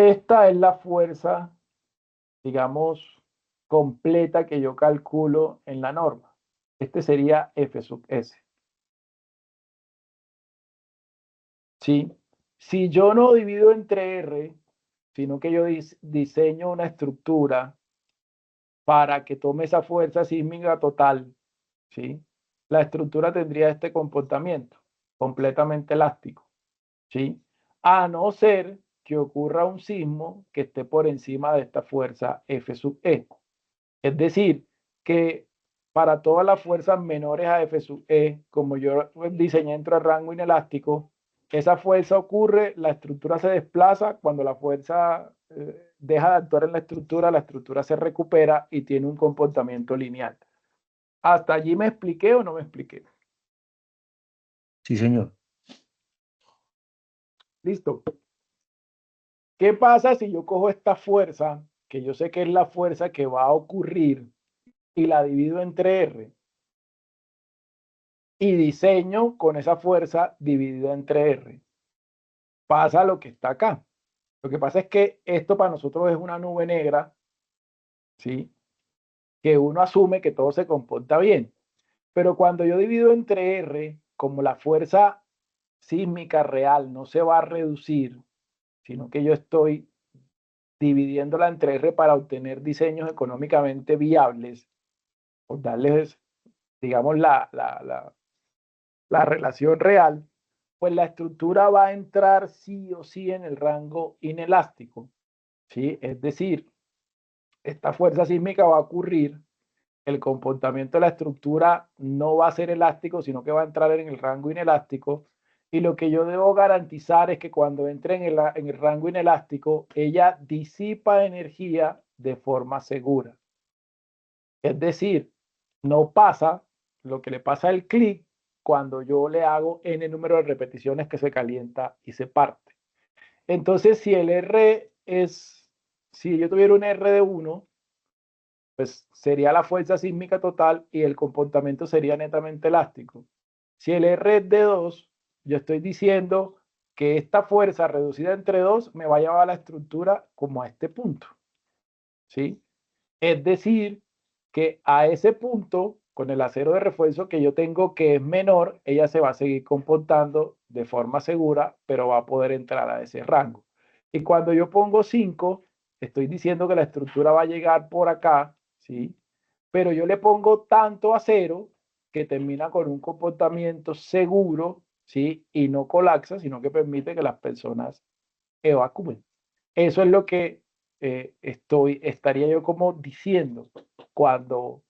esta es la fuerza, digamos, completa que yo calculo en la norma. Este sería F sub S. ¿Sí? Si yo no divido entre R, sino que yo diseño una estructura para que tome esa fuerza sísmica total, ¿sí? La estructura tendría este comportamiento, completamente elástico, ¿sí? A no ser que ocurra un sismo que esté por encima de esta fuerza F sub E. Es decir, que para todas las fuerzas menores a F sub E, como yo diseñé dentro del rango inelástico, esa fuerza ocurre, la estructura se desplaza, cuando la fuerza deja de actuar en la estructura se recupera y tiene un comportamiento lineal. ¿Hasta allí me expliqué o no me expliqué? Sí, señor. Listo. ¿Qué pasa si yo cojo esta fuerza, que yo sé que es la fuerza que va a ocurrir, y la divido entre R? Y diseño con esa fuerza dividida entre R. Pasa lo que está acá. Lo que pasa es que esto para nosotros es una nube negra, ¿sí? Que uno asume que todo se comporta bien. Pero cuando yo divido entre R, como la fuerza sísmica real no se va a reducir, sino que yo estoy dividiéndola entre R para obtener diseños económicamente viables, por darles, digamos, la relación real, pues la estructura va a entrar sí o sí en el rango inelástico, ¿sí? Es decir, esta fuerza sísmica va a ocurrir, el comportamiento de la estructura no va a ser elástico, sino que va a entrar en el rango inelástico, y lo que yo debo garantizar es que cuando entre en el rango inelástico, ella disipa energía de forma segura. Es decir, no pasa lo que le pasa al clic cuando yo le hago n número de repeticiones que se calienta y se parte. Entonces, si el R es, si yo tuviera un R de 1, pues sería la fuerza sísmica total y el comportamiento sería netamente elástico. Si el R es de 2, yo estoy diciendo que esta fuerza reducida entre 2 me va a llevar a la estructura como a este punto, ¿sí? Es decir, que a ese punto, con el acero de refuerzo que yo tengo que es menor, ella se va a seguir comportando de forma segura, pero va a poder entrar a ese rango. Y cuando yo pongo 5, estoy diciendo que la estructura va a llegar por acá, ¿sí? Pero yo le pongo tanto acero que termina con un comportamiento seguro, ¿sí? Y no colapsa, sino que permite que las personas evacúen. Eso es lo que estaría yo como diciendo cuando,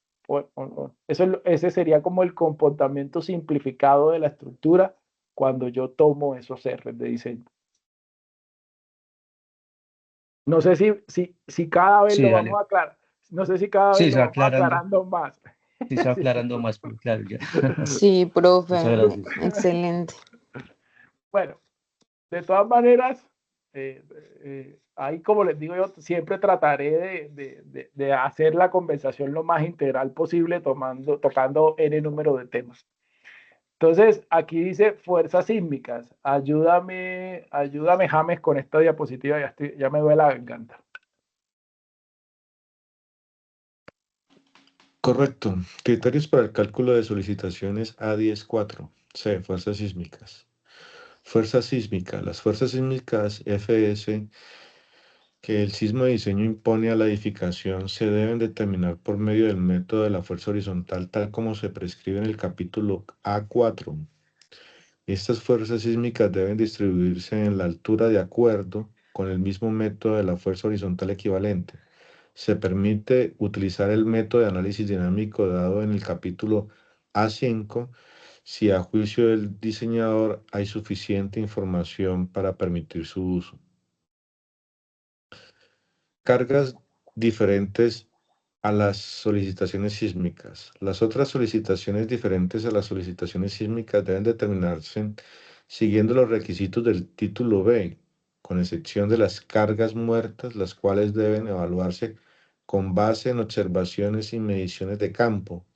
ese sería como el comportamiento simplificado de la estructura cuando yo tomo esos R de diseño. No sé si cada vez Sí, lo dale. vamos a aclarar, no sé si cada vez Sí, se lo va vamos aclarando. aclarando más. Sí, se va Sí. aclarando más, pero claro, ya. Sí, Muchas profe, gracias. excelente. Bueno, de todas maneras, ahí como les digo, yo siempre trataré de hacer la conversación lo más integral posible, tocando n número de temas. Entonces, aquí dice fuerzas sísmicas. Ayúdame, James, con esta diapositiva, ya me duele la garganta. Correcto. Criterios para el cálculo de solicitaciones A10.4. C. Fuerzas sísmicas. Fuerza sísmica. Las fuerzas sísmicas FS que el sismo de diseño impone a la edificación se deben determinar por medio del método de la fuerza horizontal tal como se prescribe en el capítulo A4. Estas fuerzas sísmicas deben distribuirse en la altura de acuerdo con el mismo método de la fuerza horizontal equivalente. Se permite utilizar el método de análisis dinámico dado en el capítulo A5 si a juicio del diseñador hay suficiente información para permitir su uso. Cargas diferentes a las solicitaciones sísmicas. Las otras solicitaciones diferentes a las solicitaciones sísmicas deben determinarse siguiendo los requisitos del título B, con excepción de las cargas muertas, las cuales deben evaluarse con base en observaciones y mediciones de campo.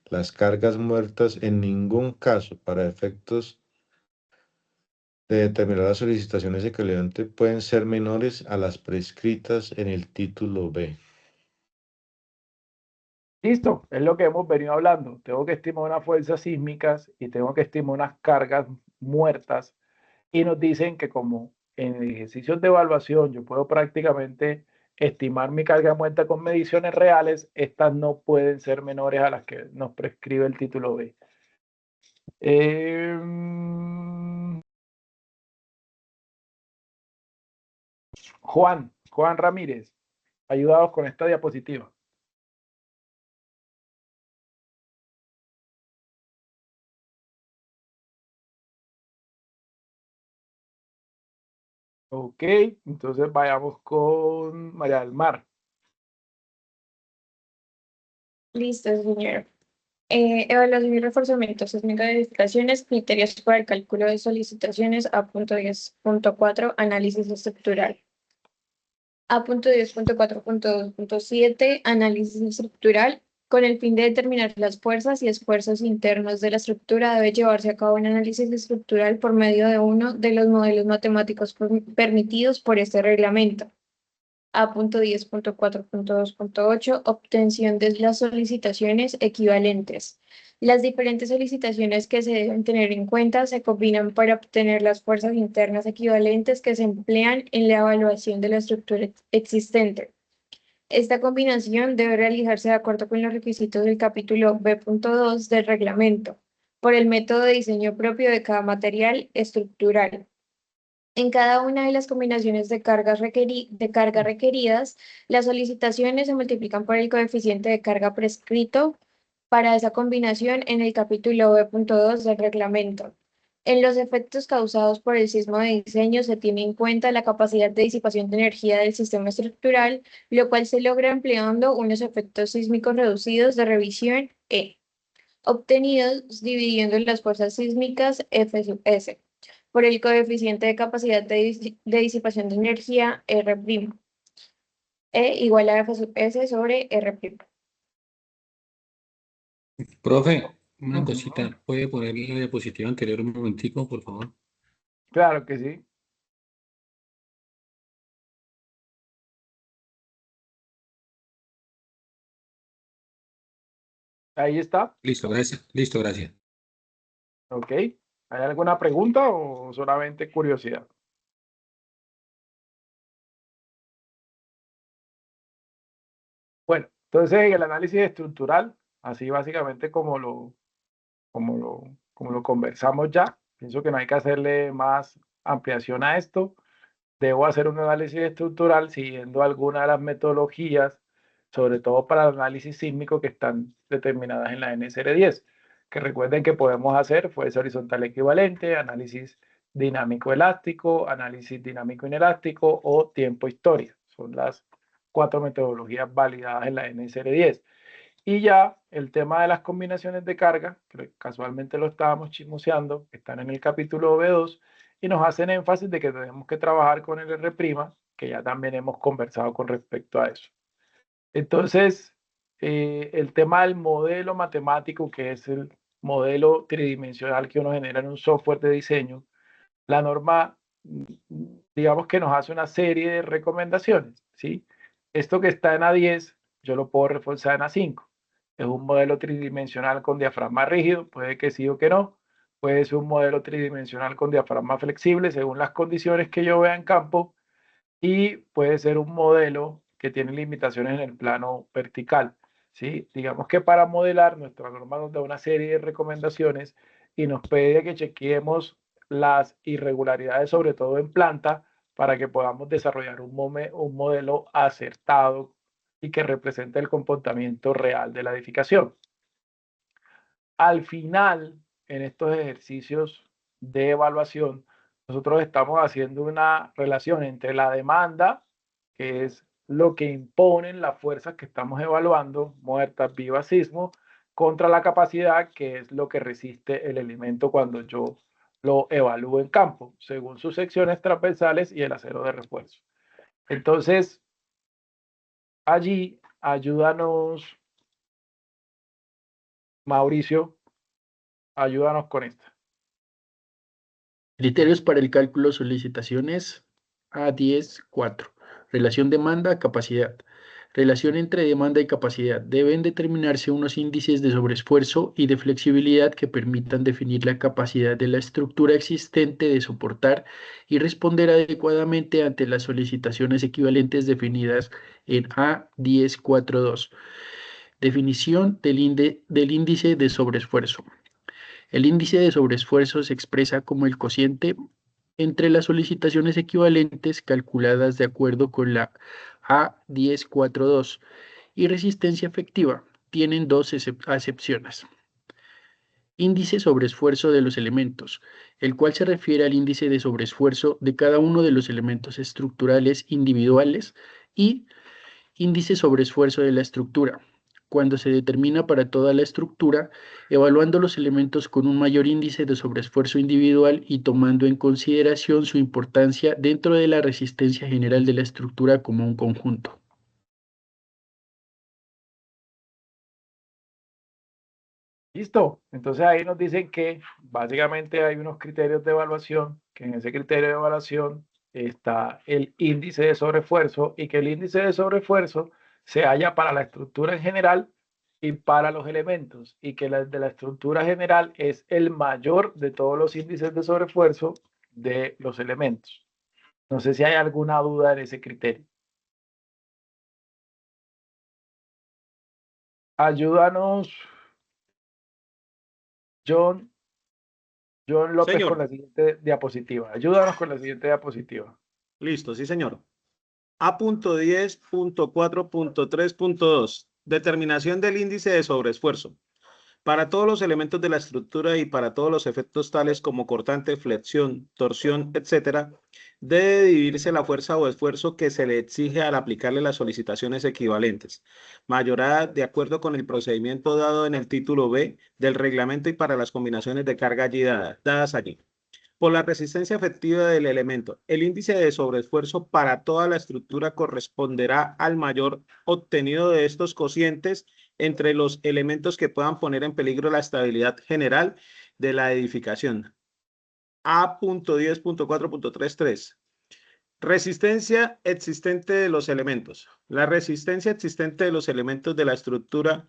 Las cargas muertas en ningún caso para efectos de determinar las solicitaciones equivalentes pueden ser menores a las prescritas en el título B. Listo, es lo que hemos venido hablando. Tengo que estimar unas fuerzas sísmicas y tengo que estimar unas cargas muertas. Y nos dicen que como en ejercicios de evaluación yo puedo prácticamente estimar mi carga muerta con mediciones reales, estas no pueden ser menores a las que nos prescribe el título B. Juan Ramírez, ayúdanos con esta diapositiva. Ok, entonces vayamos con María del Mar. Listo, señor. Evaluación y reforzamiento sísmico de edificaciones, criterios para el cálculo de solicitaciones, A.10.4, análisis estructural. A.10.4.2.7, análisis estructural. Con el fin de determinar las fuerzas y esfuerzos internos de la estructura, debe llevarse a cabo un análisis estructural por medio de uno de los modelos matemáticos permitidos por este reglamento. A.10.4.2.8, obtención de las solicitaciones equivalentes. Las diferentes solicitaciones que se deben tener en cuenta se combinan para obtener las fuerzas internas equivalentes que se emplean en la evaluación de la estructura existente. Esta combinación debe realizarse de acuerdo con los requisitos del capítulo B.2 del reglamento, por el método de diseño propio de cada material estructural. En cada una de las combinaciones de carga requeridas, las solicitaciones se multiplican por el coeficiente de carga prescrito para esa combinación en el capítulo B.2 del reglamento. En los efectos causados por el sismo de diseño se tiene en cuenta la capacidad de disipación de energía del sistema estructural, lo cual se logra empleando unos efectos sísmicos reducidos de revisión E, obtenidos dividiendo las fuerzas sísmicas F sub S por el coeficiente de capacidad de disipación de energía R', E igual a F sub S sobre R'. Profe, una cosita, ¿puede poner la diapositiva anterior un momentico, por favor? Claro que sí. Ahí está. Listo, gracias. Listo, gracias. Ok. ¿Hay alguna pregunta o solamente curiosidad? Bueno, entonces en el análisis estructural, así básicamente como lo conversamos ya, pienso que no hay que hacerle más ampliación a esto. Debo hacer un análisis estructural siguiendo algunas de las metodologías, sobre todo para el análisis sísmico que están determinadas en la NSR10, que recuerden que podemos hacer fuerza horizontal equivalente, análisis dinámico elástico, análisis dinámico inelástico o tiempo historia. Son las 4 metodologías validadas en la NSR10. Y ya el tema de las combinaciones de carga, que casualmente lo estábamos chismoseando, están en el capítulo B2 y nos hacen énfasis de que tenemos que trabajar con el R', que ya también hemos conversado con respecto a eso. Entonces, el tema del modelo matemático, que es el modelo tridimensional que uno genera en un software de diseño, la norma, digamos que nos hace una serie de recomendaciones, ¿sí? Esto que está en A10, yo lo puedo reforzar en A5. Es un modelo tridimensional con diafragma rígido, puede que sí o que no. Puede ser un modelo tridimensional con diafragma flexible según las condiciones que yo vea en campo. Y puede ser un modelo que tiene limitaciones en el plano vertical, ¿sí? Digamos que para modelar, nuestra norma nos da una serie de recomendaciones y nos pide que chequeemos las irregularidades, sobre todo en planta, para que podamos desarrollar un modelo acertado y que represente el comportamiento real de la edificación. Al final, en estos ejercicios de evaluación, nosotros estamos haciendo una relación entre la demanda, que es lo que imponen las fuerzas que estamos evaluando, muertas, vivas, sismo, contra la capacidad, que es lo que resiste el elemento cuando yo lo evalúo en campo, según sus secciones transversales y el acero de refuerzo. Entonces, allí, ayúdanos, Mauricio, ayúdanos con esto. Criterios para el cálculo de solicitaciones A10.4. Relación demanda-capacidad. Relación entre demanda y capacidad. Deben determinarse unos índices de sobreesfuerzo y de flexibilidad que permitan definir la capacidad de la estructura existente de soportar y responder adecuadamente ante las solicitaciones equivalentes definidas en A10.4.2. Definición del índice de sobreesfuerzo. El índice de sobreesfuerzo se expresa como el cociente entre las solicitaciones equivalentes calculadas de acuerdo con la A10.4.2 y resistencia efectiva. Tienen dos acepciones. Índice sobreesfuerzo de los elementos, el cual se refiere al índice de sobreesfuerzo de cada uno de los elementos estructurales individuales, y índice sobreesfuerzo de la estructura, cuando se determina para toda la estructura, evaluando los elementos con un mayor índice de sobreesfuerzo individual y tomando en consideración su importancia dentro de la resistencia general de la estructura como un conjunto. Listo. Entonces ahí nos dicen que básicamente hay unos criterios de evaluación, que en ese criterio de evaluación está el índice de sobreesfuerzo y que el índice de sobreesfuerzo se halla para la estructura en general y para los elementos, y que el de la estructura general es el mayor de todos los índices de sobreesfuerzo de los elementos. No sé si hay alguna duda en ese criterio. Ayúdanos, John López, Señor. con la siguiente diapositiva. Ayúdanos con la siguiente diapositiva. Listo, sí, señor. A.10.4.3.2. Determinación del índice de sobreesfuerzo. Para todos los elementos de la estructura y para todos los efectos tales como cortante, flexión, torsión, etc., debe dividirse la fuerza o esfuerzo que se le exige al aplicarle las solicitaciones equivalentes, mayorada de acuerdo con el procedimiento dado en el título B del reglamento y para las combinaciones de carga allí dadas allí. Por la resistencia efectiva del elemento, el índice de sobreesfuerzo para toda la estructura corresponderá al mayor obtenido de estos cocientes entre los elementos que puedan poner en peligro la estabilidad general de la edificación. A.10.4.33. Resistencia existente de los elementos. La resistencia existente de los elementos de la estructura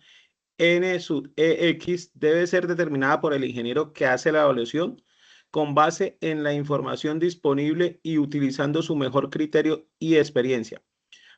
N sub EX debe ser determinada por el ingeniero que hace la evaluación con base en la información disponible y utilizando su mejor criterio y experiencia.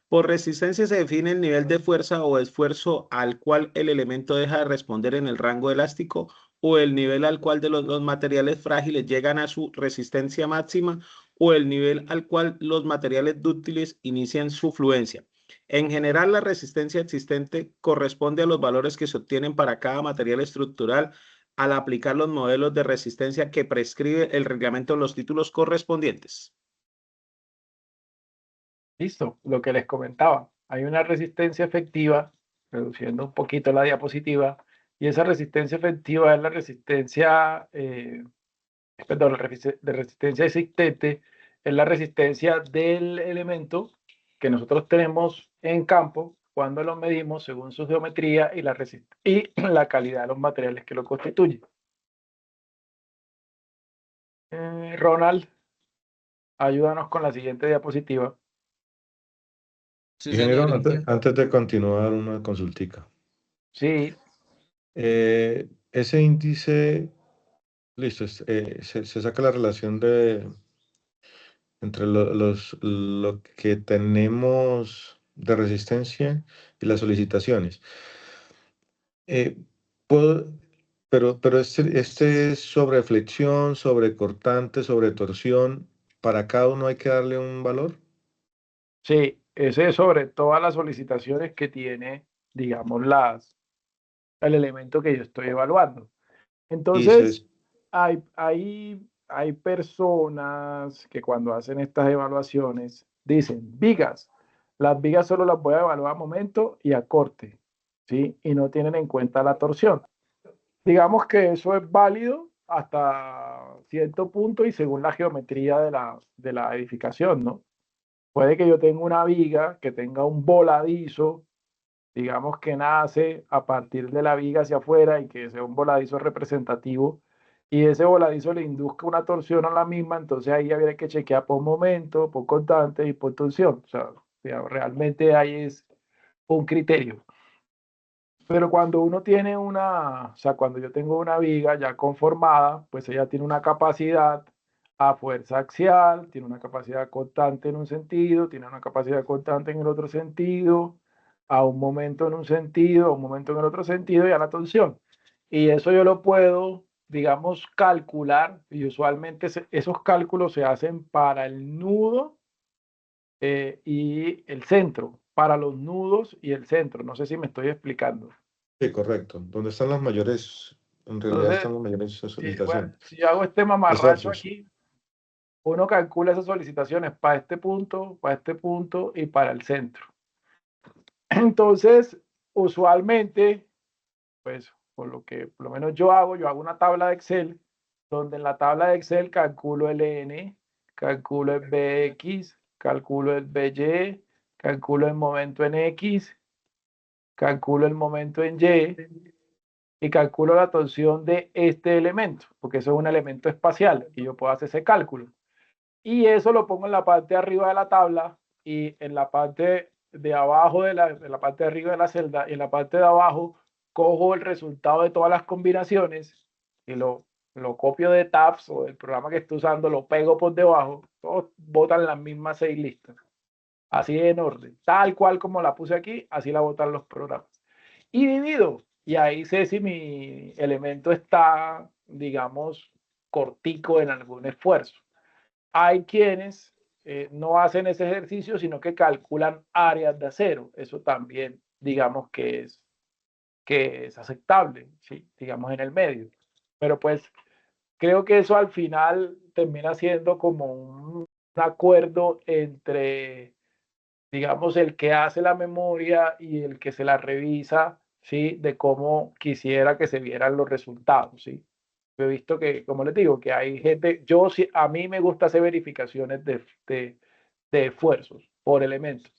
Por resistencia se define el nivel de fuerza o esfuerzo al cual el elemento deja de responder en el rango elástico o el nivel al cual los materiales frágiles llegan a su resistencia máxima o el nivel al cual los materiales dúctiles inician su fluencia. En general, la resistencia existente corresponde a los valores que se obtienen para cada material estructural al aplicar los modelos de resistencia que prescribe el reglamento en los títulos correspondientes. Listo, lo que les comentaba. Hay una resistencia efectiva, reduciendo un poquito la diapositiva, y esa resistencia efectiva es la resistencia, de resistencia existente, es la resistencia del elemento que nosotros tenemos en campo cuando lo medimos según su geometría y la calidad de los materiales que lo constituyen. Ronald, ayúdanos con la siguiente diapositiva. Sí, Ingeniero, señor. antes de continuar, una consultica. Sí, Ese índice, listo, se saca la relación entre lo que tenemos de resistencia y las solicitaciones. Puedo- pero este es sobre flexión, sobre cortante, sobre torsión. ¿Para cada uno hay que darle un valor? sí, ese es sobre todas las solicitaciones que tiene, digamos, el elemento que yo estoy evaluando. Y Entonces, hay personas que cuando hacen estas evaluaciones dicen, vigas, las vigas solo las voy a evaluar a momento y a corte, ¿sí? Y no tienen en cuenta la torsión. Digamos que eso es válido hasta cierto punto y según la geometría de la edificación, ¿no? Puede que yo tenga una viga que tenga un voladizo, digamos que nace a partir de la viga hacia afuera y que sea un voladizo representativo y ese voladizo le induzca una torsión a la misma, entonces ahí habría que chequear por momento, por constante y por torsión. O sea, realmente ahí es un criterio. Pero cuando uno tiene o sea, cuando yo tengo una viga ya conformada, pues ella tiene una capacidad a fuerza axial, tiene una capacidad constante en un sentido, tiene una capacidad constante en el otro sentido, a un momento en un sentido, a un momento en el otro sentido y a la torsión. Y eso yo lo puedo, digamos, calcular, y usualmente esos cálculos se hacen para el nudo y el centro, para los nudos y el centro. No sé si me estoy explicando. Sí, correcto. ¿Dónde están las mayores, en realidad Entonces, están las mayores bueno, solicitaciones? si yo hago este mamarracho Esfuerzos. aquí, uno calcula esas solicitaciones para este punto y para el centro. Entonces, usualmente, pues, por lo menos yo hago una tabla de Excel, donde en la tabla de Excel calculo el N, calculo el BX, calculo el BY, calculo el momento en X, calculo el momento en Y y calculo la torsión de este elemento, porque eso es un elemento espacial y yo puedo hacer ese cálculo. Y eso lo pongo en la parte de arriba de la tabla y en la parte de abajo de la parte de arriba de la celda y en la parte de abajo cojo el resultado de todas las combinaciones y lo copio de Tabs o del programa que estoy usando, lo pego por debajo, todos botan las mismas 6 listas. Así en orden, tal cual como la puse aquí, así la botan los programas. Y divido, y ahí sé si mi elemento está, digamos, cortico en algún esfuerzo. Hay quienes no hacen ese ejercicio, sino que calculan áreas de acero. Eso también, digamos que es aceptable, ¿sí? Digamos en el medio. Pero pues creo que eso al final termina siendo como un acuerdo entre, digamos, el que hace la memoria y el que se la revisa, ¿sí? De cómo quisiera que se vieran los resultados, ¿sí? Yo he visto que, como les digo, que hay gente, a mí me gusta hacer verificaciones de esfuerzos por elementos,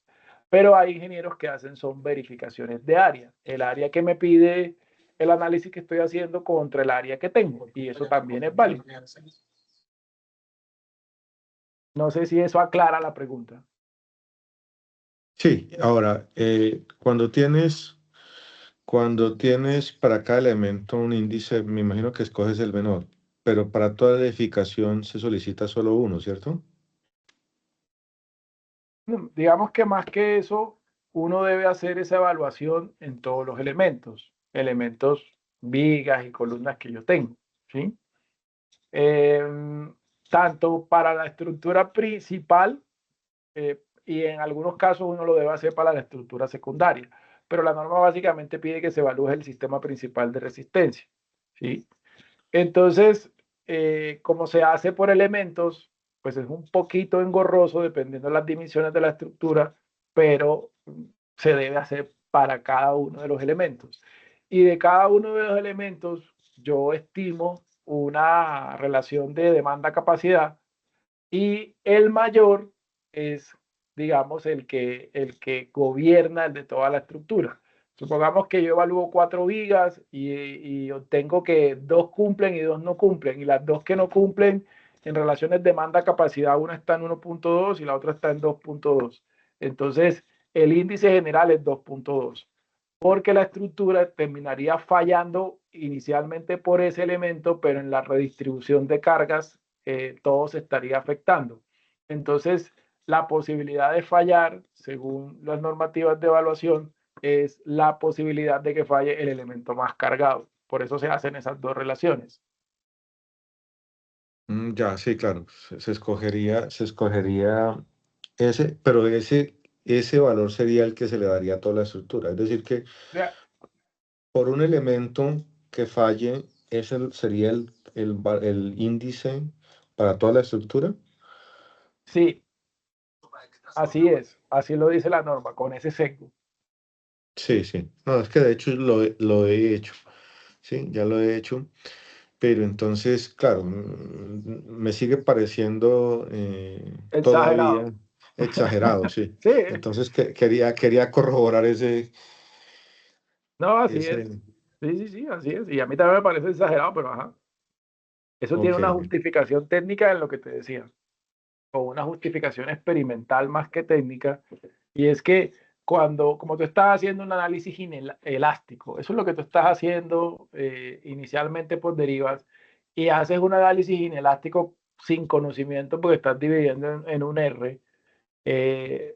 pero hay ingenieros que hacen son verificaciones de área, el área que me pide el análisis que estoy haciendo contra el área que tengo, y eso también es válido. No sé si eso aclara la pregunta. Sí, ahora, cuando tienes para cada elemento un índice, me imagino que escoges el menor, pero para toda edificación se solicita solo uno, ¿cierto? Digamos que más que eso, uno debe hacer esa evaluación en todos los elementos vigas y columnas que yo tengo, ¿sí? Tanto para la estructura principal y en algunos casos uno lo debe hacer para la estructura secundaria, pero la norma básicamente pide que se evalúe el sistema principal de resistencia, ¿sí? Entonces, como se hace por elementos, pues es un poquito engorroso dependiendo de las dimensiones de la estructura, pero se debe hacer para cada uno de los elementos. Y de cada uno de los elementos, yo estimo una relación de demanda-capacidad y el mayor es, digamos, el que gobierna el de toda la estructura. Supongamos que yo evalúo 4 vigas y obtengo que 2 cumplen y 2 no cumplen, y las 2 que no cumplen en relaciones demanda-capacidad, una está en 1.2 y la otra está en 2.2. Entonces, el índice general es 2.2, porque la estructura terminaría fallando inicialmente por ese elemento, pero en la redistribución de cargas todo se estaría afectando. Entonces, la posibilidad de fallar, según las normativas de evaluación, es la posibilidad de que falle el elemento más cargado. Por eso se hacen esas dos relaciones. Ya, sí, claro. Se escogería ese, pero ese valor sería el que se le daría a toda la estructura. Es decir, que O sea, por un elemento que falle, ese sería el índice para toda la estructura. sí, así es. Así lo dice la norma, con ese sesgo. Sí, sí. No, es que de hecho lo he hecho. Sí, ya lo he hecho. Pero entonces, claro, me sigue pareciendo Exagerado. todavía exagerado, sí. Sí, Entonces quería corroborar no, así es. ese. Sí, sí, sí, así es. Y a mí también me parece exagerado, pero ajá. Eso tiene una Ok. justificación técnica en lo que te decía, o una justificación experimental más que técnica, y es que como tú estás haciendo un análisis elástico, eso es lo que tú estás haciendo inicialmente por derivas, y haces un análisis inelástico sin conocimiento porque estás dividiendo en un R, eh,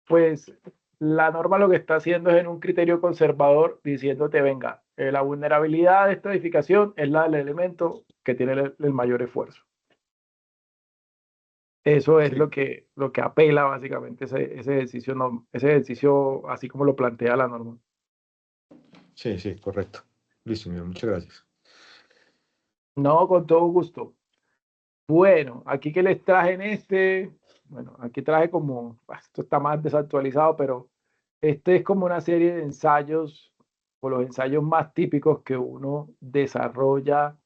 pues la norma lo que está haciendo es en un criterio conservador diciéndote, venga, la vulnerabilidad de esta edificación es la del elemento que tiene el mayor esfuerzo. Eso es Sí, lo que apela básicamente ese ejercicio, ese ejercicio así como lo plantea la norma. sí, sí, correcto. Listo, mira, muchas gracias. No, con todo gusto. Bueno, aquí que les traje bueno, aquí traje como, esto está más desactualizado, pero este es como una serie de ensayos, o los ensayos más típicos que uno desarrolla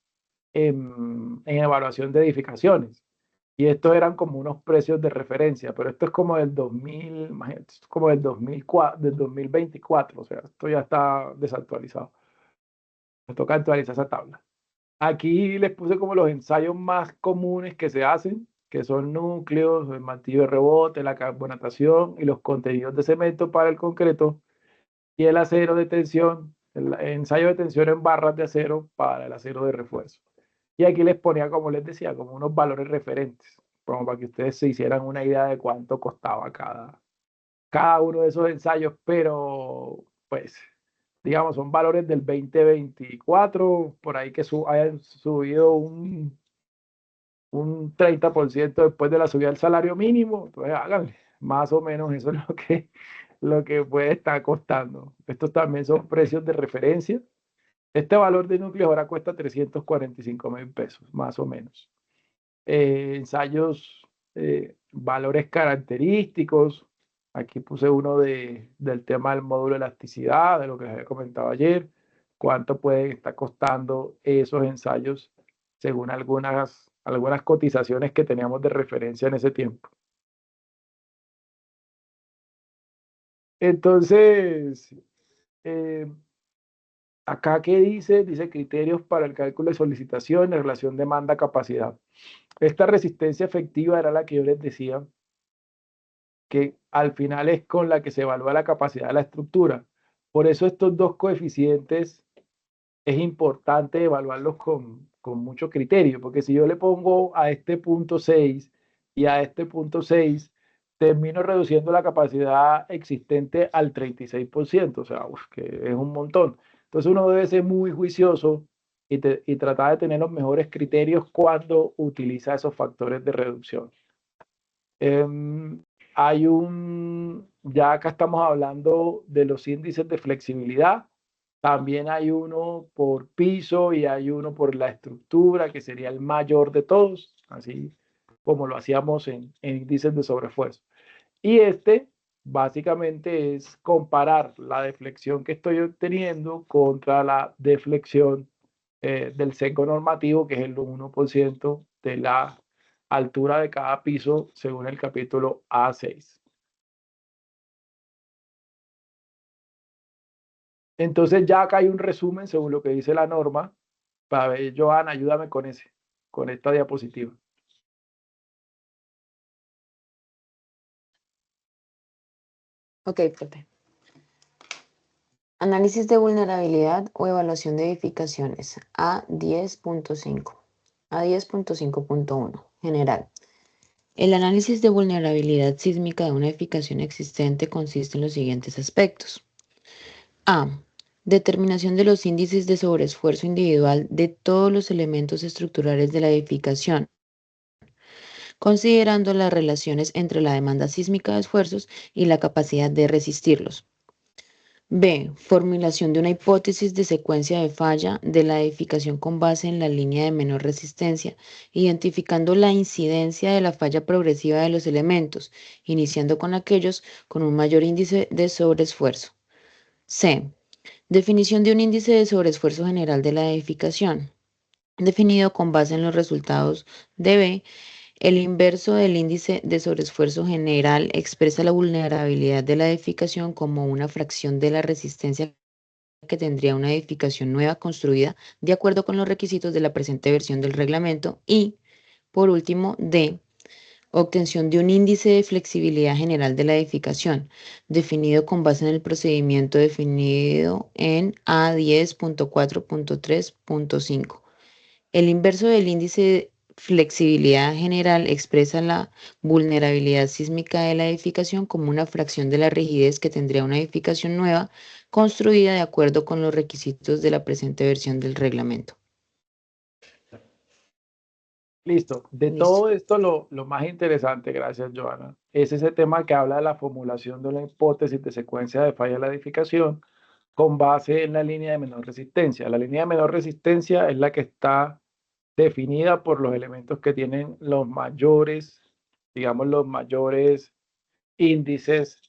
en evaluación de edificaciones. Y estos eran como unos precios de referencia, pero esto es como del 2000, imagínate, esto es como del 2004, del 2024, o sea, esto ya está desactualizado. Me toca actualizar esa tabla. Aquí les puse como los ensayos más comunes que se hacen, que son núcleos, el martillo de rebote, la carbonatación y los contenidos de cemento para el concreto y el acero de tensión, el ensayo de tensión en barras de acero para el acero de refuerzo. Y aquí les ponía, como les decía, como unos valores referentes, como para que ustedes se hicieran una idea de cuánto costaba cada uno de esos ensayos, pero pues, digamos, son valores del 2024, por ahí que hayan subido un 30% después de la subida del salario mínimo, entonces háganle, más o menos eso es lo que puede estar costando. Estos también son precios de referencia. Este valor de núcleo ahora cuesta 345.000 pesos, más o menos. Ensayos, valores característicos. Aquí puse uno del tema del módulo de elasticidad, de lo que les había comentado ayer. Cuánto pueden estar costando esos ensayos según algunas cotizaciones que teníamos de referencia en ese tiempo. Entonces, eh, acá, ¿qué dice? Dice criterios para el cálculo de solicitación en relación demanda-capacidad. Esta resistencia efectiva era la que yo les decía, que al final es con la que se evalúa la capacidad de la estructura. Por eso estos dos coeficientes es importante evaluarlos con mucho criterio, porque si yo le pongo a este punto 6 y a este punto 6, termino reduciendo la capacidad existente al 36%, o sea, que es un montón. Entonces uno debe ser muy juicioso y tratar de tener los mejores criterios cuando utiliza esos factores de reducción. Ya acá estamos hablando de los índices de flexibilidad. También hay uno por piso y hay uno por la estructura, que sería el mayor de todos, así como lo hacíamos en índices de sobreesfuerzo. Y este básicamente es comparar la deflexión que estoy obteniendo contra la deflexión del sesgo normativo, que es el 1% de la altura de cada piso según el capítulo A6. Entonces ya acá hay un resumen según lo que dice la norma. Para ver, Joana, ayúdame con esta diapositiva. Ok, Pepe. Análisis de vulnerabilidad o evaluación de edificaciones. A10.5. A10.5.1. General. El análisis de vulnerabilidad sísmica de una edificación existente consiste en los siguientes aspectos. A. Determinación de los índices de sobreesfuerzo individual de todos los elementos estructurales de la edificación, considerando las relaciones entre la demanda sísmica de esfuerzos y la capacidad de resistirlos. B. Formulación de una hipótesis de secuencia de falla de la edificación con base en la línea de menor resistencia, identificando la incidencia de la falla progresiva de los elementos, iniciando con aquellos con un mayor índice de sobreesfuerzo. C. Definición de un índice de sobreesfuerzo general de la edificación, definido con base en los resultados de B. El inverso del índice de sobreesfuerzo general expresa la vulnerabilidad de la edificación como una fracción de la resistencia que tendría una edificación nueva construida de acuerdo con los requisitos de la presente versión del reglamento. Y, por último, D, obtención de un índice de flexibilidad general de la edificación, definido con base en el procedimiento definido en A10.4.3.5. El inverso del índice de flexibilidad general expresa la vulnerabilidad sísmica de la edificación como una fracción de la rigidez que tendría una edificación nueva construida de acuerdo con los requisitos de la presente versión del reglamento. Listo. De Listo. todo esto, lo más interesante, gracias, Joana, es ese tema que habla de la formulación de una hipótesis de secuencia de falla de la edificación con base en la línea de menor resistencia. La línea de menor resistencia es la que está definida por los elementos que tienen los mayores, digamos, los mayores índices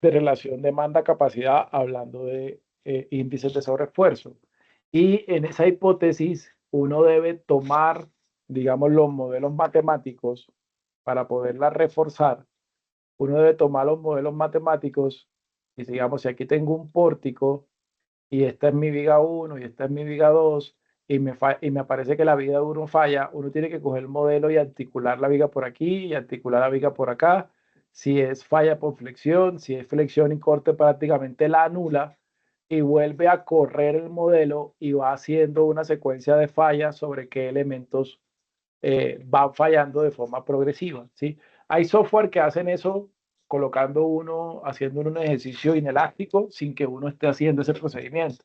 de relación demanda-capacidad, hablando de índices de sobreesfuerzo. Y en esa hipótesis, uno debe tomar, digamos, los modelos matemáticos para poderla reforzar. Uno debe tomar los modelos matemáticos y, digamos, si aquí tengo un pórtico y esta es mi viga 1 y esta es mi viga 2 y me aparece que la viga 1 falla, uno tiene que coger el modelo y articular la viga por aquí y articular la viga por acá. Si es falla por flexión, si es flexión y corte, prácticamente la anula y vuelve a correr el modelo y va haciendo una secuencia de fallas sobre qué elementos van fallando de forma progresiva, ¿sí? Hay software que hacen eso colocando uno, haciendo un ejercicio inelástico sin que uno esté haciendo ese procedimiento.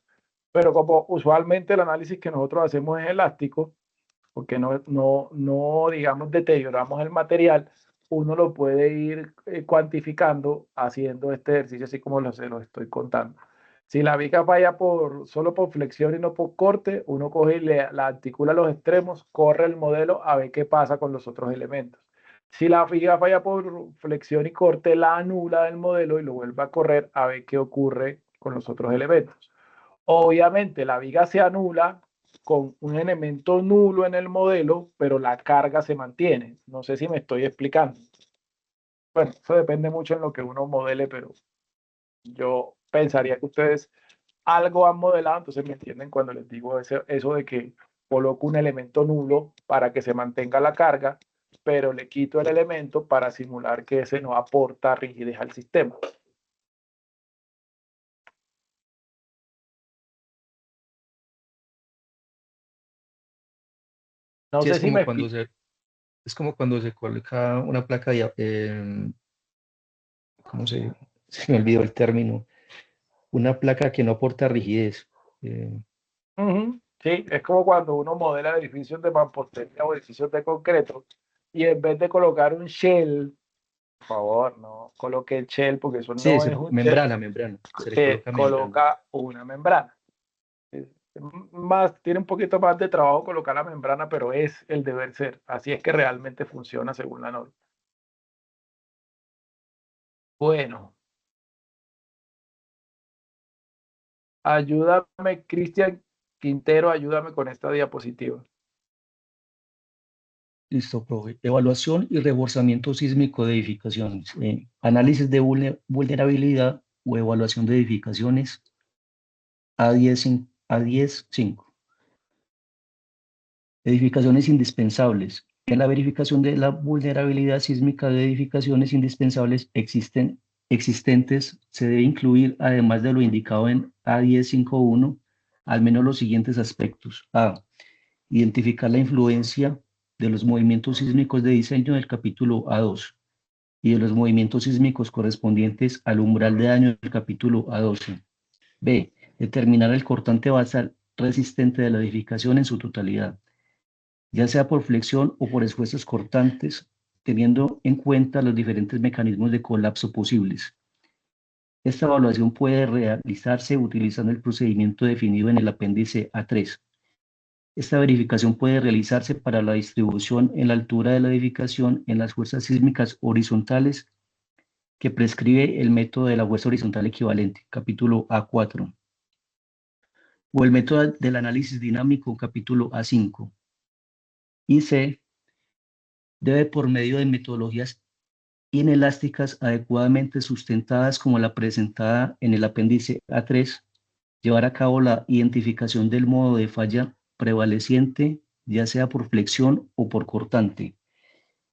Pero como usualmente el análisis que nosotros hacemos es elástico, porque no digamos, deterioramos el material, uno lo puede ir cuantificando haciendo este ejercicio así como se lo estoy contando. Si la viga falla solo por flexión y no por corte, uno coge y la articula a los extremos, corre el modelo a ver qué pasa con los otros elementos. Si la viga falla por flexión y corte, la anula del modelo y lo vuelve a correr a ver qué ocurre con los otros elementos. Obviamente la viga se anula con un elemento nulo en el modelo, pero la carga se mantiene. No sé si me estoy explicando. Bueno, eso depende mucho en lo que uno modele, pero yo pensaría que ustedes algo han modelado, entonces me entienden cuando les digo eso de que coloco un elemento nulo para que se mantenga la carga, pero le quito el elemento para simular que ese no aporta rigidez al sistema. No Sí, sé es si como me cuando es como cuando se coloca una placa de, ¿cómo se me olvidó el término? Una placa que no aporta rigidez. Sí, es como cuando uno modela edificios de mampostería o edificios de concreto y en vez de colocar un shell, por favor, no coloque el shell porque eso Sí, no es un shell, membrana. Se le coloca membrana. coloca una membrana. Tiene un poquito más de trabajo colocar la membrana, pero es el deber ser. Así es que realmente funciona según la norma. Bueno, ayúdame, Cristian Quintero, ayúdame con esta diapositiva. Listo, profe. Evaluación y reforzamiento sísmico de edificaciones. Análisis de vulnerabilidad o evaluación de edificaciones. A10.5. Edificaciones indispensables. En la verificación de la vulnerabilidad sísmica de edificaciones indispensables existentes se debe incluir, además de lo indicado en A10.5.1, al menos los siguientes aspectos. A. Identificar la influencia de los movimientos sísmicos de diseño del capítulo A2 y de los movimientos sísmicos correspondientes al umbral de daño del capítulo A12. B. Determinar el cortante basal resistente de la edificación en su totalidad, ya sea por flexión o por esfuerzos cortantes, teniendo en cuenta los diferentes mecanismos de colapso posibles. Esta evaluación puede realizarse utilizando el procedimiento definido en el apéndice A3. Esta verificación puede realizarse para la distribución en la altura de la edificación en las fuerzas sísmicas horizontales que prescribe el método de la fuerza horizontal equivalente, capítulo A4, o el método del análisis dinámico, capítulo A5. Y C, debe por medio de metodologías inelásticas adecuadamente sustentadas como la presentada en el apéndice A3, llevar a cabo la identificación del modo de falla prevaleciente, ya sea por flexión o por cortante.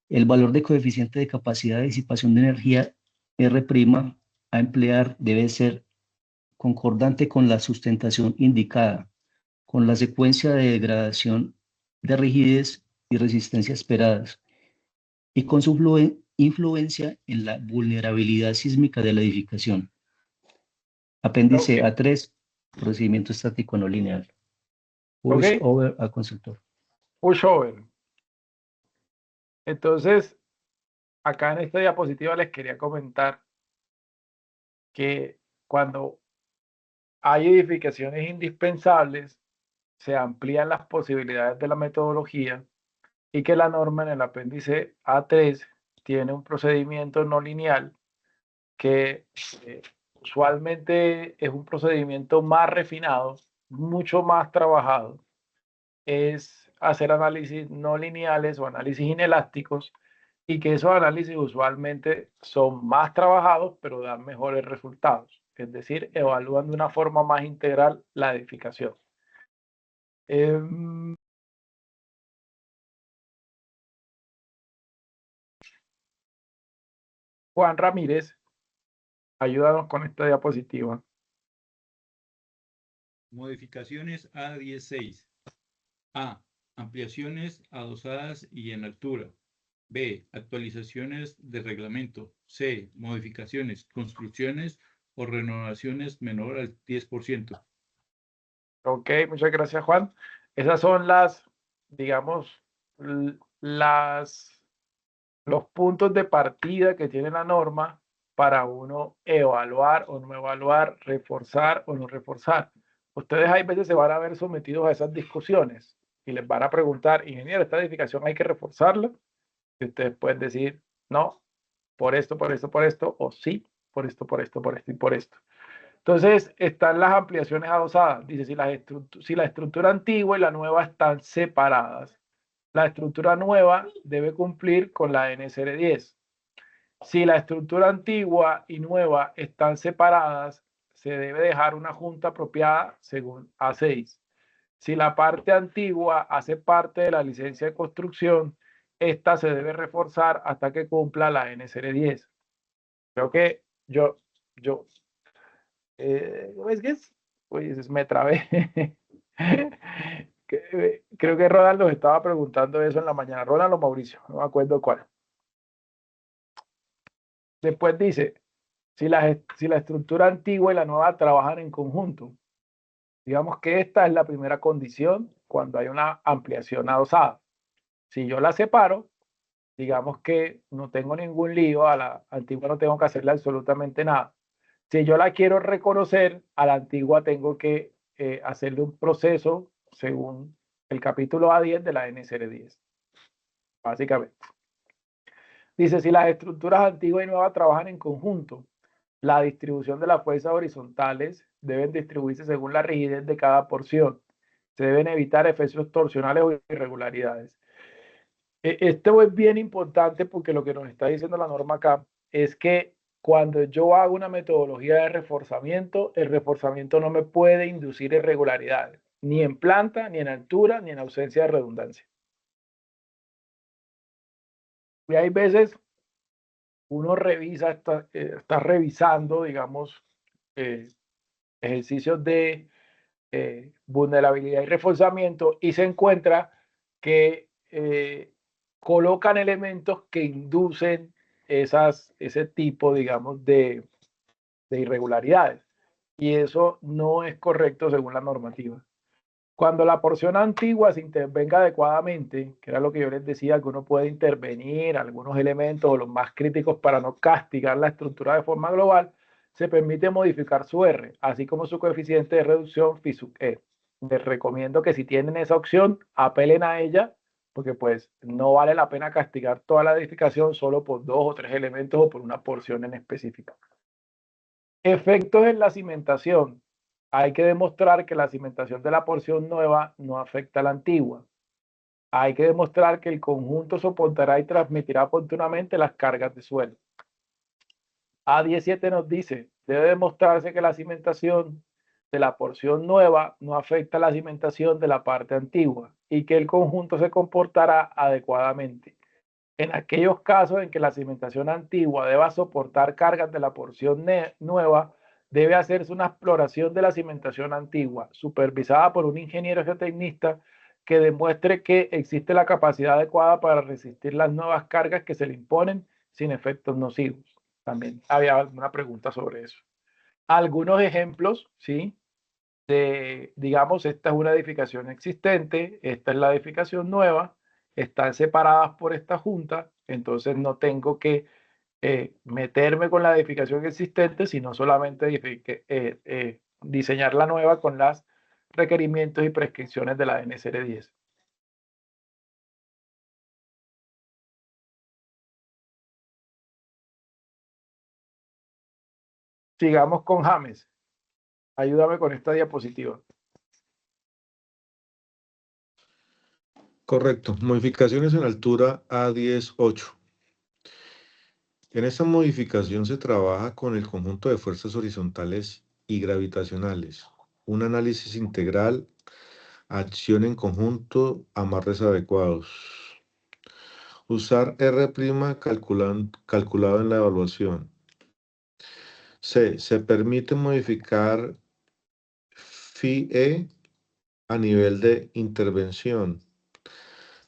El valor de coeficiente de capacidad de disipación de energía R' a emplear debe ser concordante con la sustentación indicada, con la secuencia de degradación de rigidez y resistencia esperadas, y con su influencia en la vulnerabilidad sísmica de la edificación. Apéndice Ok. A3, procedimiento estático no lineal. Push Ok. over a consultor. Pushover. Entonces, acá en esta diapositiva les quería comentar que cuando hay edificaciones indispensables, se amplían las posibilidades de la metodología y que la norma en el apéndice A3 tiene un procedimiento no lineal que usualmente es un procedimiento más refinado, mucho más trabajado. Es hacer análisis no lineales o análisis inelásticos y que esos análisis usualmente son más trabajados pero dan mejores resultados. Es decir, evalúan de una forma más integral la edificación. Juan Ramírez, ayúdanos con esta diapositiva. Modificaciones A16. A. Ampliaciones adosadas y en altura. B. Actualizaciones de reglamento. C. Modificaciones, construcciones o renovaciones menor al 10%. Ok, muchas gracias, Juan. Esas son las, digamos, los puntos de partida que tiene la norma para uno evaluar o no evaluar, reforzar o no reforzar. Ustedes hay veces se van a ver sometidos a esas discusiones y les van a preguntar, ingeniero, ¿esta edificación hay que reforzarla? Y ustedes pueden decir, no, por esto, por esto, por esto, o sí, por esto, por esto, por esto y por esto. Entonces, están las ampliaciones adosadas. Dice, si la estructura antigua y la nueva están separadas, la estructura nueva debe cumplir con la NSR 10. Si la estructura antigua y nueva están separadas, se debe dejar una junta apropiada según A6. Si la parte antigua hace parte de la licencia de construcción, esta se debe reforzar hasta que cumpla la NSR 10. Creo que ¿es que es? Pues me trabé. Creo que Ronald nos estaba preguntando eso en la mañana. Ronald o Mauricio, no me acuerdo cuál. Después dice, si la estructura antigua y la nueva trabajan en conjunto. Digamos que esta es la primera condición cuando hay una ampliación adosada. Si yo la separo, digamos que no tengo ningún lío, a la antigua no tengo que hacerle absolutamente nada. Si yo la quiero reconocer, a la antigua tengo que hacerle un proceso según el capítulo A10 de la NSR 10, básicamente. Dice, si las estructuras antiguas y nuevas trabajan en conjunto, la distribución de las fuerzas horizontales deben distribuirse según la rigidez de cada porción. Se deben evitar efectos torsionales o irregularidades. Esto es bien importante porque lo que nos está diciendo la norma acá es que cuando yo hago una metodología de reforzamiento, el reforzamiento no me puede inducir irregularidades, ni en planta, ni en altura, ni en ausencia de redundancia. Y hay veces uno revisa, está revisando, digamos, ejercicios de vulnerabilidad y reforzamiento y se encuentra que colocan elementos que inducen ese tipo, digamos, de irregularidades. Y eso no es correcto según la normativa. Cuando la porción antigua se intervenga adecuadamente, que era lo que yo les decía, que uno puede intervenir algunos elementos o los más críticos para no castigar la estructura de forma global, se permite modificar su R, así como su coeficiente de reducción phi sub E. Les recomiendo que si tienen esa opción, apelen a ella, porque pues no vale la pena castigar toda la edificación solo por 2 o 3 elementos o por una porción en específico. Efectos en la cimentación. Hay que demostrar que la cimentación de la porción nueva no afecta a la antigua. Hay que demostrar que el conjunto soportará y transmitirá oportunamente las cargas de suelo. A17 nos dice, debe demostrarse que la cimentación de la porción nueva no afecta la cimentación de la parte antigua y que el conjunto se comportará adecuadamente. En aquellos casos en que la cimentación antigua deba soportar cargas de la porción nueva, debe hacerse una exploración de la cimentación antigua, supervisada por un ingeniero geotecnista que demuestre que existe la capacidad adecuada para resistir las nuevas cargas que se le imponen sin efectos nocivos. También había alguna pregunta sobre eso. Algunos ejemplos, ¿sí? Digamos, esta es una edificación existente, esta es la edificación nueva, están separadas por esta junta, entonces no tengo que meterme con la edificación existente, sino solamente diseñar la nueva con los requerimientos y prescripciones de la NSR 10. Sigamos con James. Ayúdame con esta diapositiva. Correcto. Modificaciones en altura A10-8. En esta modificación se trabaja con el conjunto de fuerzas horizontales y gravitacionales, un análisis integral, acción en conjunto, amarres adecuados. Usar R' calculado en la evaluación. C. Se permite modificar Φe a nivel de intervención.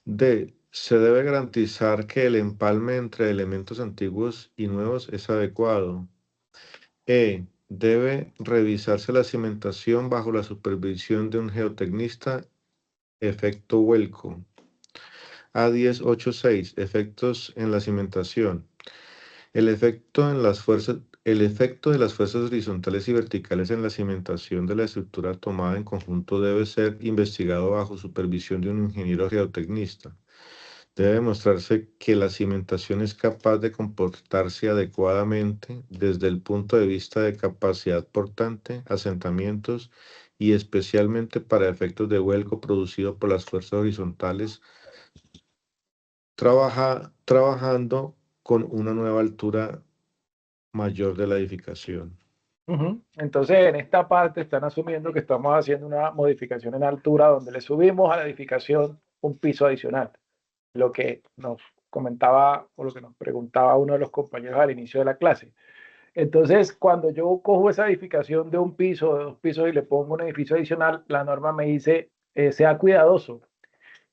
D. Se debe garantizar que el empalme entre elementos antiguos y nuevos es adecuado. E. Debe revisarse la cimentación bajo la supervisión de un geotecnista. Efecto vuelco. A10-8-6. Efectos en la cimentación. El efecto de las fuerzas horizontales y verticales en la cimentación de la estructura tomada en conjunto debe ser investigado bajo supervisión de un ingeniero geotecnista. Debe demostrarse que la cimentación es capaz de comportarse adecuadamente desde el punto de vista de capacidad portante, asentamientos y especialmente para efectos de vuelco producido por las fuerzas horizontales, trabajando con una nueva altura mayor de la edificación. Entonces, en esta parte están asumiendo que estamos haciendo una modificación en altura donde le subimos a la edificación un piso adicional. Lo que nos comentaba o lo que nos preguntaba uno de los compañeros al inicio de la clase. Entonces, cuando yo cojo esa edificación de un piso, de 2 pisos y le pongo un edificio adicional, la norma me dice, sea cuidadoso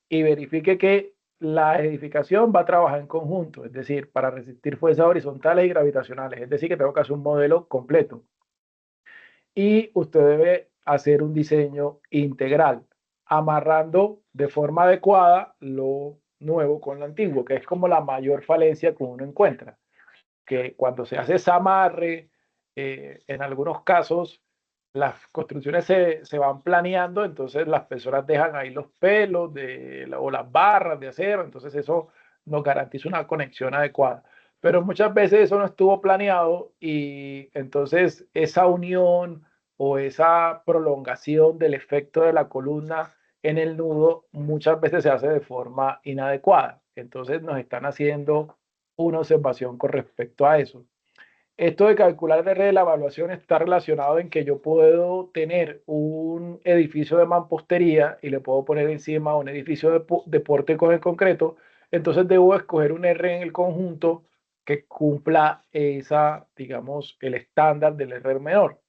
y verifique que la edificación va a trabajar en conjunto, es decir, para resistir fuerzas horizontales y gravitacionales, es decir, que tengo que hacer un modelo completo. Y usted debe hacer un diseño integral, amarrando de forma adecuada lo nuevo con lo antiguo, que es como la mayor falencia que uno encuentra, que cuando se hace ese amarre, en algunos casos las construcciones se van planeando, entonces las personas dejan ahí los pelos o las barras de acero, entonces eso nos garantiza una conexión adecuada. Pero muchas veces eso no estuvo planeado y entonces esa unión o esa prolongación del efecto de la columna en el nudo muchas veces se hace de forma inadecuada. Entonces nos están haciendo una observación con respecto a eso. Esto de calcular el R de la evaluación está relacionado en que yo puedo tener un edificio de mampostería y le puedo poner encima un edificio de pórticos en concreto, entonces debo escoger un R en el conjunto que cumpla digamos, el estándar del R menor,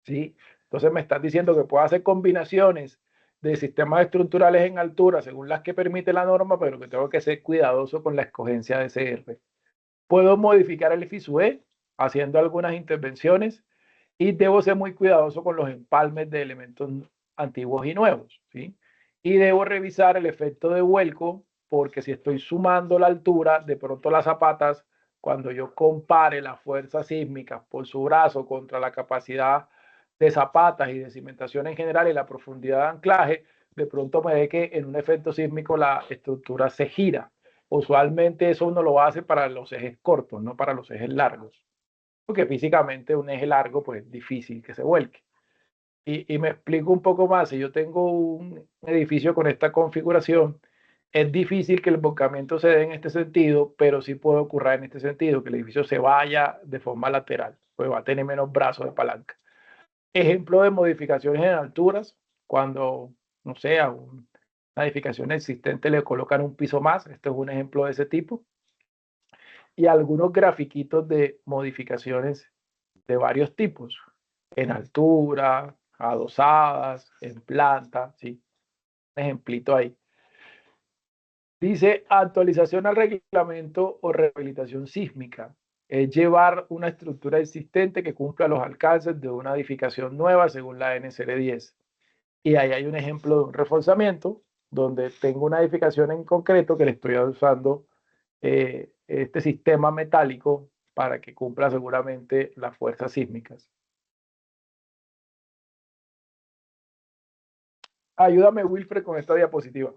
¿sí? Entonces me están diciendo que puedo hacer combinaciones de sistemas estructurales en altura según las que permite la norma, pero que tengo que ser cuidadoso con la escogencia de ese R. Puedo modificar el FISUE haciendo algunas intervenciones y debo ser muy cuidadoso con los empalmes de elementos antiguos y nuevos, ¿sí? Y debo revisar el efecto de vuelco porque si estoy sumando la altura, de pronto las zapatas, cuando yo compare las fuerzas sísmicas por su brazo contra la capacidad de zapatas y de cimentación en general y la profundidad de anclaje, de pronto me ve que en un efecto sísmico la estructura se gira. Usualmente eso uno lo hace para los ejes cortos, no para los ejes largos. Porque físicamente un eje largo pues es difícil que se vuelque. Y me explico un poco más. Si yo tengo un edificio con esta configuración, es difícil que el volcamiento se dé en este sentido, pero sí puede ocurrir en este sentido, que el edificio se vaya de forma lateral, pues va a tener menos brazos de palanca. Ejemplo de modificaciones en alturas, cuando, no sé, a una edificación existente le colocan un piso más. Este es un ejemplo de ese tipo. Y algunos grafiquitos de modificaciones de varios tipos, en altura, adosadas, en planta, ¿sí? Un ejemplito ahí. Dice actualización al reglamento o rehabilitación sísmica. Es llevar una estructura existente que cumpla los alcances de una edificación nueva según la NCR 10. Y ahí hay un ejemplo de un reforzamiento donde tengo una edificación en concreto que le estoy usando este sistema metálico para que cumpla seguramente las fuerzas sísmicas. Ayúdame, Wilfred, con esta diapositiva.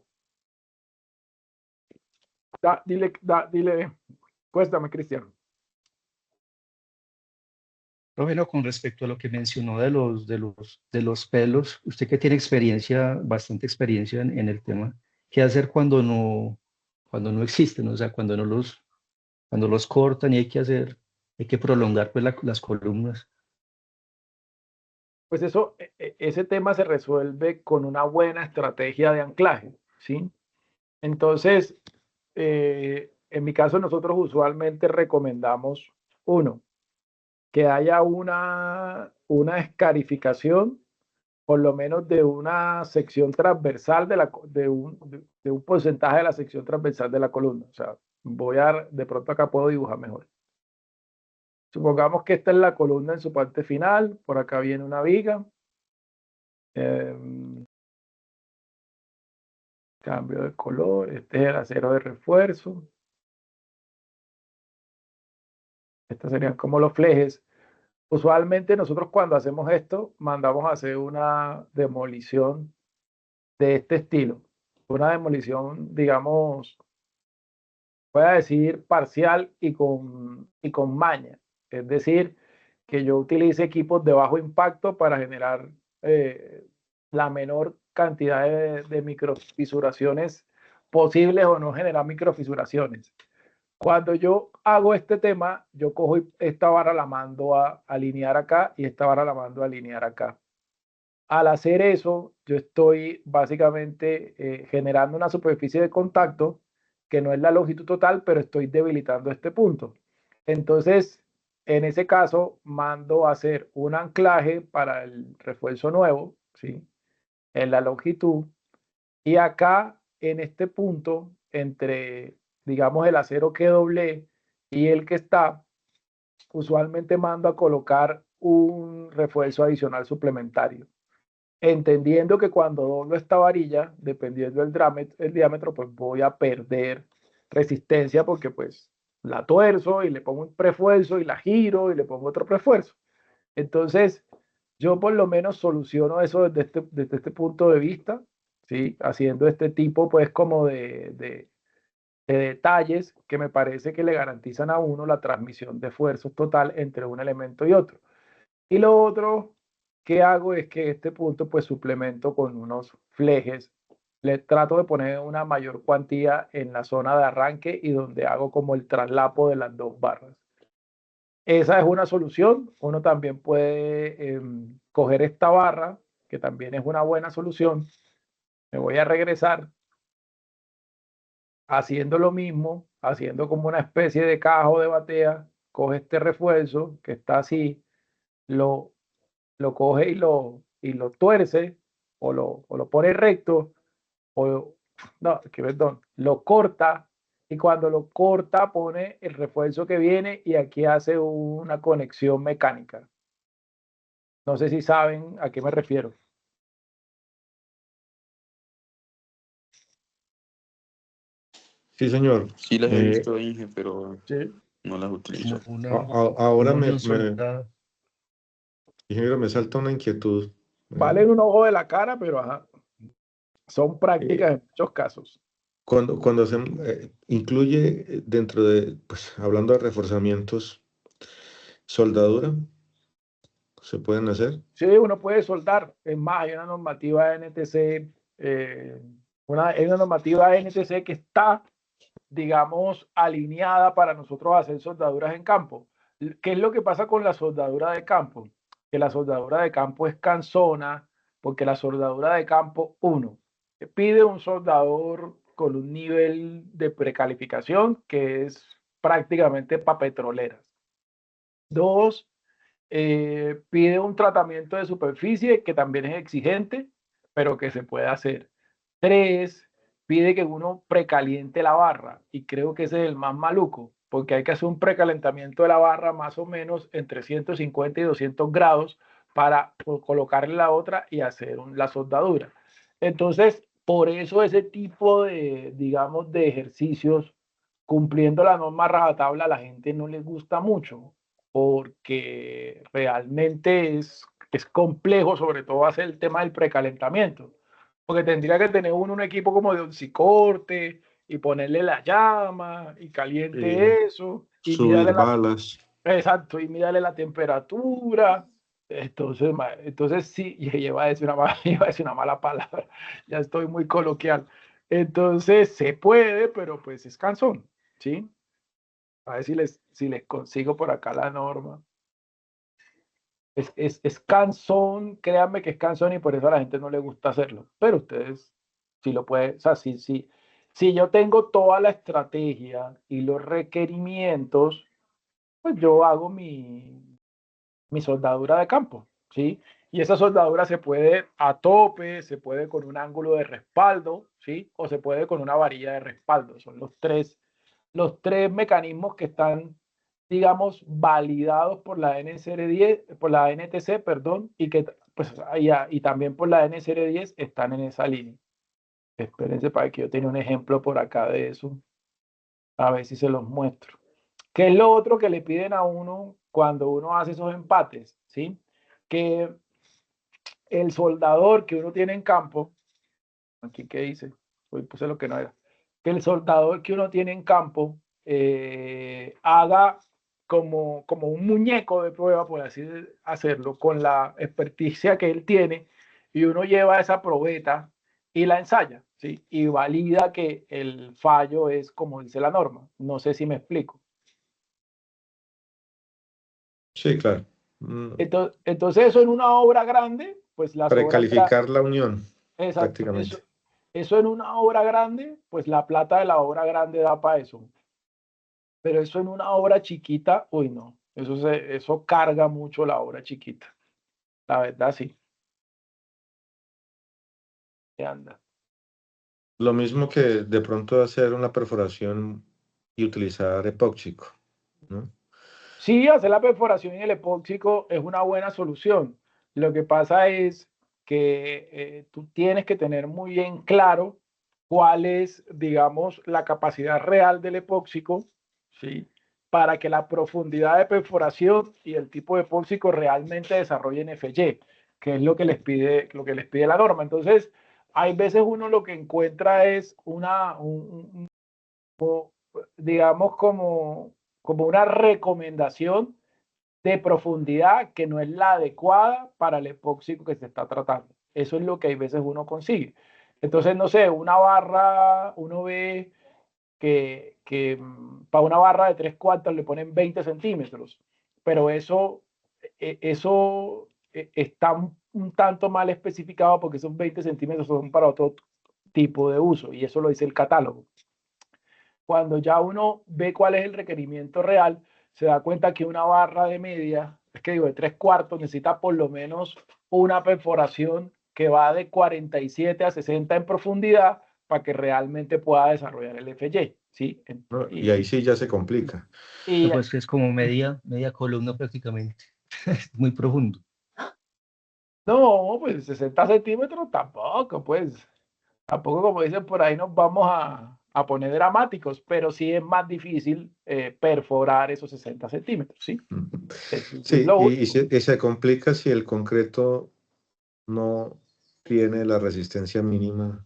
Dile, cuéntame, Cristian. Bueno, con respecto a lo que mencionó de los pelos, usted que tiene experiencia, bastante experiencia en el tema, ¿qué hacer cuando no existen? O sea, cuando los cortan y hay que prolongar pues las columnas. Pues eso, ese tema se resuelve con una buena estrategia de anclaje, ¿sí? Entonces, en mi caso, nosotros usualmente recomendamos, uno, que haya una escarificación, por lo menos de una sección transversal de un porcentaje de la sección transversal de la columna. O sea, de pronto acá puedo dibujar mejor. Supongamos que esta es la columna en su parte final, por acá viene una viga. Cambio de color, este es el acero de refuerzo. Estos serían como los flejes. Usualmente nosotros cuando hacemos esto, mandamos a hacer una demolición de este estilo. Una demolición, digamos, voy a decir parcial y con maña. Es decir, que yo utilice equipos de bajo impacto para generar la menor cantidad de microfisuraciones posibles o no generar microfisuraciones. Cuando yo hago este tema, yo cojo esta barra, la mando a alinear acá y esta barra la mando a alinear acá. Al hacer eso, yo estoy básicamente generando una superficie de contacto que no es la longitud total, pero estoy debilitando este punto. Entonces, en ese caso, mando a hacer un anclaje para el refuerzo nuevo, ¿sí? En la longitud. Y acá, en este punto, entre, digamos, el acero que doblé y el que está, usualmente mando a colocar un refuerzo adicional suplementario. Entendiendo que cuando doblo esta varilla, dependiendo del diámetro, pues voy a perder resistencia porque pues la tuerzo y le pongo un prefuerzo y la giro y le pongo otro prefuerzo. Entonces, yo por lo menos soluciono eso desde este punto de vista, ¿sí? Haciendo este tipo pues como de detalles que me parece que le garantizan a uno la transmisión de esfuerzos total entre un elemento y otro. Y lo otro que hago es que este punto pues suplemento con unos flejes. Le trato de poner una mayor cuantía en la zona de arranque y donde hago como el traslapo de las dos barras. Esa es una solución. Uno también puede coger esta barra, que también es una buena solución. Me voy a regresar haciendo lo mismo, haciendo como una especie de cajo de batea. Coge este refuerzo que está así, lo coge y lo tuerce o lo pone recto o no, que perdón, lo corta y cuando lo corta pone el refuerzo que viene y aquí hace una conexión mecánica. No sé si saben a qué me refiero. Sí, señor. Sí las he visto, Inge, pero Sí. no las utilizo. Ahora unión soldada. ingeniero, me salta una inquietud. Valen un ojo de la cara, pero ajá, son prácticas en muchos casos. Cuando hacemos, incluye dentro de, pues hablando de reforzamientos, soldadura, ¿se pueden hacer? Sí, uno puede soldar. Es más, hay una normativa NTC, hay una normativa NTC que está, digamos, alineada para nosotros hacer soldaduras en campo. ¿Qué es lo que pasa con la soldadura de campo? que la soldadura de campo es cansona, porque la soldadura de campo, uno, pide un soldador con un nivel de precalificación que es prácticamente para petroleras. Dos, pide un tratamiento de superficie que también es exigente, pero que se puede hacer. Tres, pide que uno precaliente la barra, y creo que ese es el más maluco, porque hay que hacer un precalentamiento de la barra más o menos entre 150 y 200 grados para colocarle la otra y hacer la soldadura. Entonces, por eso ese tipo de, digamos, de ejercicios, cumpliendo la norma rajatabla, a la gente no les gusta mucho, porque realmente es complejo, sobre todo hacer el tema del precalentamiento, porque tendría que tener uno un equipo como de oxicorte y ponerle la llama y caliente eso y Subir mirarle balas. exacto, y mirarle la temperatura. Entonces sí, iba a decir iba a decir una mala palabra, ya estoy muy coloquial. Entonces se puede, pero pues es cansón, ¿sí? A ver si les consigo por acá la norma. Es cansón, créanme que es cansón y por eso a la gente no le gusta hacerlo. Pero ustedes sí lo pueden, o sea, si yo tengo toda la estrategia y los requerimientos, pues yo hago mi soldadura de campo, ¿sí? Y esa soldadura se puede a tope, se puede con un ángulo de respaldo, ¿sí? O se puede con una varilla de respaldo. Son los tres mecanismos que están, digamos, validados por la NSR10, por la NTC, perdón, y que pues y también por la NSR10 están en esa línea. Espérense para que yo tenga un ejemplo por acá de eso, a ver si se los muestro. ¿Qué es lo otro que le piden a uno cuando uno hace esos empates? ¿Sí? Que el soldador que uno tiene en campo, aquí qué dice, hoy puse lo que no era, que el soldador que uno tiene en campo haga como un muñeco de prueba, por así hacerlo, con la experticia que él tiene, y uno lleva esa probeta y la ensaya, ¿sí? Y valida que el fallo es como dice la norma. No sé si me explico. Sí, claro. Entonces eso en una obra grande, pues las obras Precalificar la unión, exacto, prácticamente. eso en una obra grande, pues la plata de la obra grande da para eso. Pero eso en una obra chiquita, uy, no, eso carga mucho la obra chiquita. La verdad, sí. ¿Qué anda? Lo mismo que de pronto hacer una perforación y utilizar epóxico, ¿no? Sí, hacer la perforación en el epóxico es una buena solución. Lo que pasa es que tú tienes que tener muy bien claro cuál es, digamos, la capacidad real del epóxico, ¿sí? Para que la profundidad de perforación y el tipo de epóxico realmente desarrollen FY, que es lo que les pide la norma. Entonces, hay veces uno lo que encuentra es digamos, como una recomendación de profundidad que no es la adecuada para el epóxico que se está tratando. Eso es lo que hay veces uno consigue. Entonces, no sé, una barra, uno ve que para una barra de 3/4 le ponen 20 centímetros, pero eso está un tanto mal especificado porque esos 20 centímetros son para otro tipo de uso y eso lo dice el catálogo. Cuando ya uno ve cuál es el requerimiento real, se da cuenta que una barra de media, es que digo, de 3/4, necesita por lo menos una perforación que va de 47 a 60 en profundidad para que realmente pueda desarrollar el FY, ¿sí? ¿No? Y ahí sí ya se complica. Y Pues que es como media columna prácticamente. Es muy profundo. no, pues 60 centímetros tampoco, pues. Tampoco, como dicen por ahí, nos vamos a poner dramáticos, pero sí es más difícil perforar esos 60 centímetros, ¿sí? Eso es Sí, lo y único. se complica si el concreto no tiene la resistencia mínima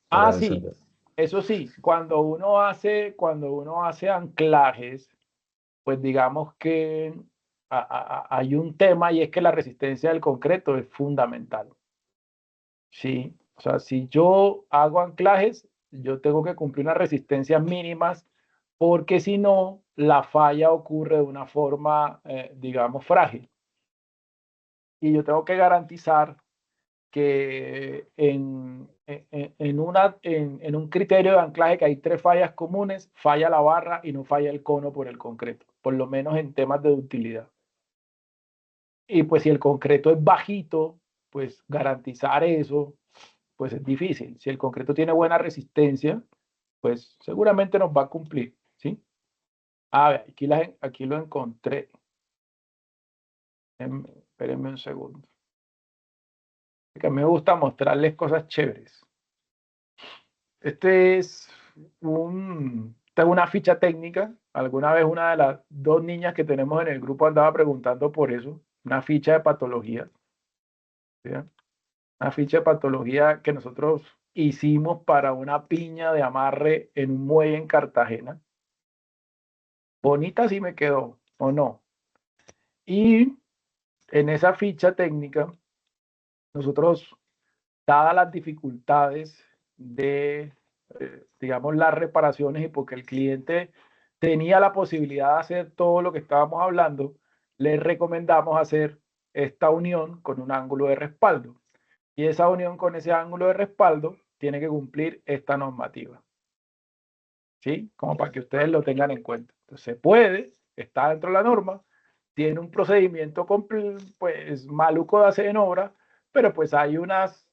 Ah, para sí, desarrollar. eso sí, cuando uno hace anclajes, pues digamos que hay un tema y es que la resistencia del concreto es fundamental, ¿sí? O sea, si yo hago anclajes, yo tengo que cumplir unas resistencias mínimas porque si no, la falla ocurre de una forma, digamos, frágil. y yo tengo que garantizar que en un criterio de anclaje que hay 3 fallas comunes, falla la barra y no falla el cono por el concreto, por lo menos en temas de ductilidad. Y pues si el concreto es bajito, pues garantizar eso, pues es difícil. Si el concreto tiene buena resistencia, pues seguramente nos va a cumplir, ¿sí? A ver, aquí lo encontré. Espérenme un segundo. Porque a mí me gusta mostrarles cosas chéveres. Esta es una ficha técnica. Alguna vez una de las 2 niñas que tenemos en el grupo andaba preguntando por eso. Una ficha de patología. ¿Sí? Una ficha de patología que nosotros hicimos para una piña de amarre en un muelle en Cartagena. Bonita sí me quedó, ¿o no? Y en esa ficha técnica, nosotros, dadas las dificultades de, digamos, las reparaciones y porque el cliente tenía la posibilidad de hacer todo lo que estábamos hablando, le recomendamos hacer esta unión con un ángulo de respaldo. Y esa unión con ese ángulo de respaldo tiene que cumplir esta normativa. ¿Sí? Como para que ustedes lo tengan en cuenta. Entonces, se puede, está dentro de la norma, tiene un procedimiento pues maluco de hacer en obra, pero pues hay unas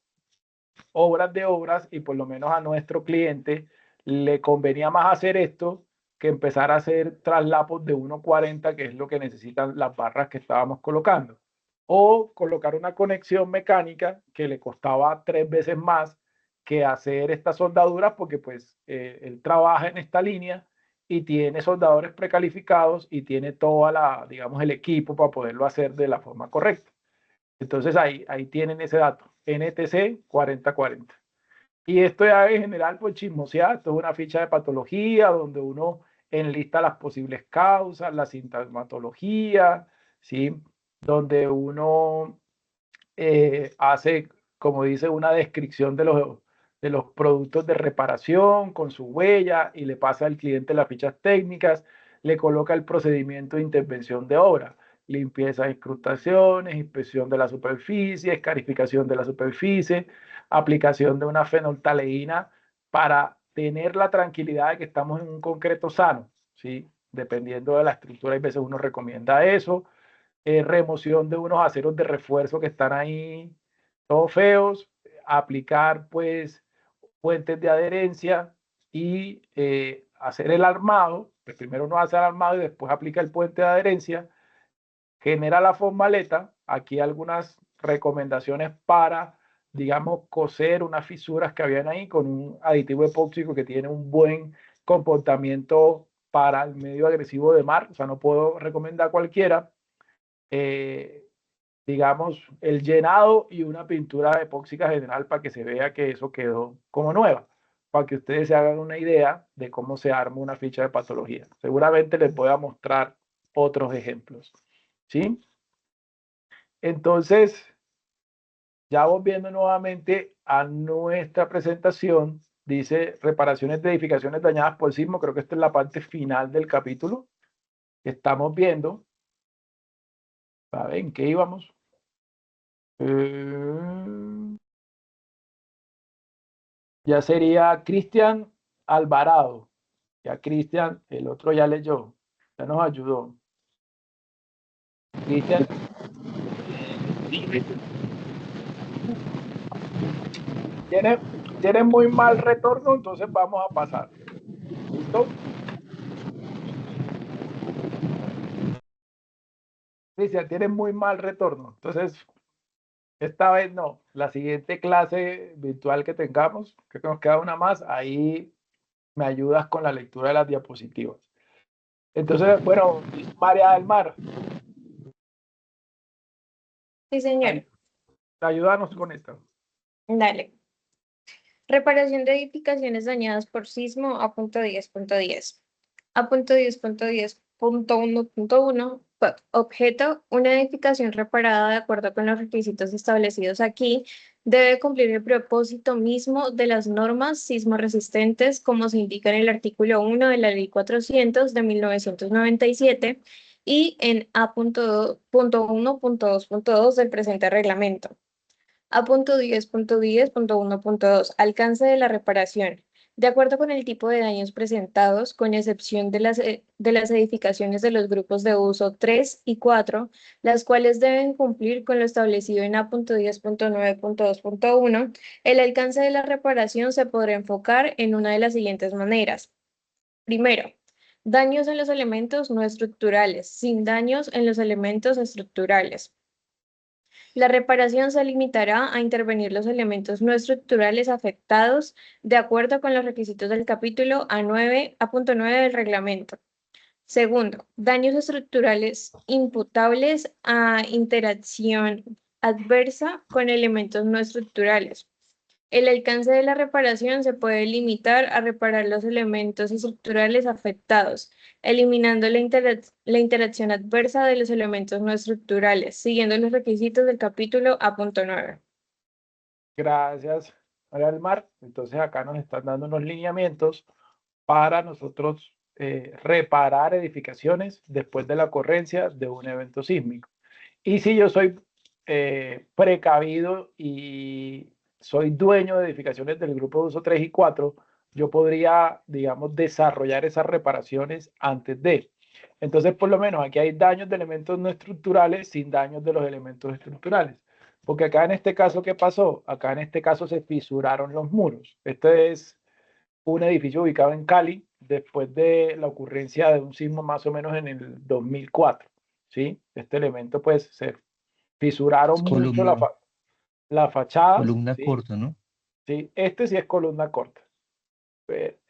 obras y por lo menos a nuestro cliente le convenía más hacer esto que empezar a hacer traslapos de 1.40, que es lo que necesitan las barras que estábamos colocando. O colocar una conexión mecánica que le costaba 3 veces más que hacer estas soldaduras, porque pues él trabaja en esta línea y tiene soldadores precalificados y tiene toda digamos, el equipo para poderlo hacer de la forma correcta. Entonces ahí tienen ese dato, NTC 4040. Y esto ya en general, pues chismosear, esto es una ficha de patología donde uno enlista las posibles causas, la sintomatología, ¿sí? Donde uno hace, como dice, una descripción de los productos de reparación con su huella y le pasa al cliente las fichas técnicas, le coloca el procedimiento de intervención de obra, limpieza de incrustaciones, inspección de la superficie, escarificación de la superficie, aplicación de una fenolftaleína para tener la tranquilidad de que estamos en un concreto sano, ¿sí? Dependiendo de la estructura, hay veces uno recomienda eso. Remoción de unos aceros de refuerzo que están ahí todos feos, aplicar pues puentes de adherencia y hacer el armado. Pues primero uno hace el armado y después aplica el puente de adherencia, genera la formaleta. Aquí algunas recomendaciones para, digamos, coser unas fisuras que habían ahí con un aditivo epóxico que tiene un buen comportamiento para el medio agresivo de mar. O sea, no puedo recomendar cualquiera. Digamos, el llenado y una pintura epóxica general para que se vea que eso quedó como nueva, para que ustedes se hagan una idea de cómo se arma una ficha de patología. Seguramente les voy a mostrar otros ejemplos, ¿sí? Entonces, ya volviendo nuevamente a nuestra presentación, dice reparaciones de edificaciones dañadas por sismo. Creo que esta es la parte final del capítulo que estamos viendo. ¿Saben qué íbamos? Ya sería Cristian Alvarado. Ya Cristian, el otro ya leyó, ya nos ayudó. Cristian. Tiene muy mal retorno, entonces vamos a pasar. ¿Listo? Cristian, tiene muy mal retorno, entonces esta vez no. La siguiente clase virtual que tengamos, creo que nos queda una más, ahí me ayudas con la lectura de las diapositivas. Entonces, bueno, María del Mar. Sí, señor. Ayúdanos con esto. Dale. Reparación de edificaciones dañadas por sismo a punto 10.10. A punto 10.10.1.1. Objeto. Una edificación reparada de acuerdo con los requisitos establecidos aquí debe cumplir el propósito mismo de las normas sismo resistentes como se indica en el artículo 1 de la Ley 400 de 1997 y en A.1.2.2 del presente reglamento. A.10.10.1.2 Alcance de la reparación. De acuerdo con el tipo de daños presentados, con excepción de las edificaciones de los grupos de uso 3 y 4, las cuales deben cumplir con lo establecido en A.10.9.2.1, el alcance de la reparación se podrá enfocar en una de las siguientes maneras. Primero, daños en los elementos no estructurales, sin daños en los elementos estructurales. La reparación se limitará a intervenir los elementos no estructurales afectados de acuerdo con los requisitos del capítulo A.9 del reglamento. Segundo, daños estructurales imputables a interacción adversa con elementos no estructurales. El alcance de la reparación se puede limitar a reparar los elementos estructurales afectados, eliminando la interacción adversa de los elementos no estructurales, siguiendo los requisitos del capítulo A.9. Gracias, María del Mar. Entonces acá nos están dando unos lineamientos para nosotros reparar edificaciones después de la ocurrencia de un evento sísmico. Y si yo soy precavido y soy dueño de edificaciones del grupo de uso 3 y 4, yo podría, digamos, desarrollar esas reparaciones antes de. Entonces, por lo menos aquí hay daños de elementos no estructurales sin daños de los elementos estructurales. Porque acá en este caso, ¿qué pasó? Acá en este caso se fisuraron los muros. Este es un edificio ubicado en Cali después de la ocurrencia de un sismo más o menos en el 2004. ¿Sí? Este elemento pues se fisuraron mucho las fachadas. Columna ¿sí? corta, ¿no? Sí, este sí es columna corta.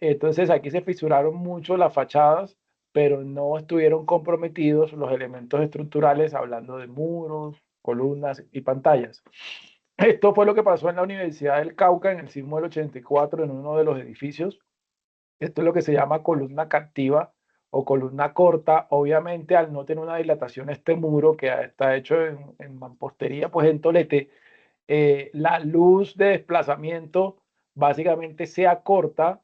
Entonces aquí se fisuraron mucho las fachadas, pero no estuvieron comprometidos los elementos estructurales, hablando de muros, columnas y pantallas. Esto fue lo que pasó en la Universidad del Cauca en el sismo del 84 en uno de los edificios. Esto es lo que se llama columna captiva o columna corta. Obviamente, al no tener una dilatación este muro que está hecho en mampostería, pues en tolete, la luz de desplazamiento básicamente se acorta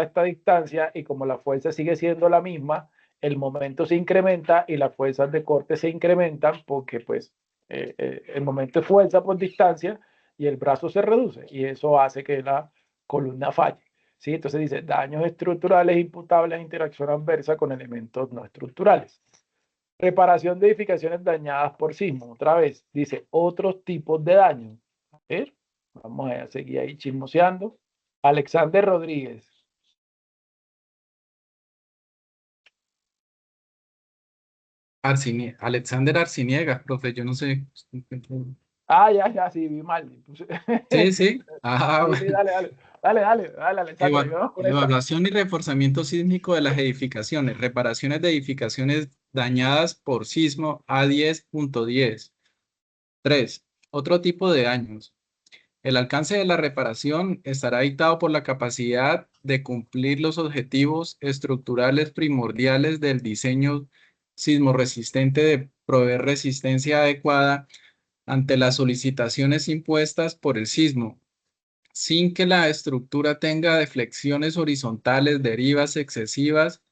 esta distancia y como la fuerza sigue siendo la misma, el momento se incrementa y las fuerzas de corte se incrementan porque pues el momento es fuerza por distancia y el brazo se reduce y eso hace que la columna falle. ¿Sí? Entonces dice daños estructurales imputables a interacción adversa con elementos no estructurales. Reparación de edificaciones dañadas por sismo. Otra vez, dice otros tipos de daño. A ver, vamos a seguir ahí chismoseando. Alexander Rodríguez. Alexander Arciniegas, profe, yo no sé. Ah, ya, sí, vi mal. Sí, sí. Ah, Sí, bueno. dale, Alexander. ayúdanos con esta. Evaluación y reforzamiento sísmico de las edificaciones. Reparaciones de edificaciones dañadas por sismo A10.10. 3. Otro tipo de daños. El alcance de la reparación estará dictado por la capacidad de cumplir los objetivos estructurales primordiales del diseño sismorresistente de proveer resistencia adecuada ante las solicitaciones impuestas por el sismo, sin que la estructura tenga deflexiones horizontales, derivas excesivas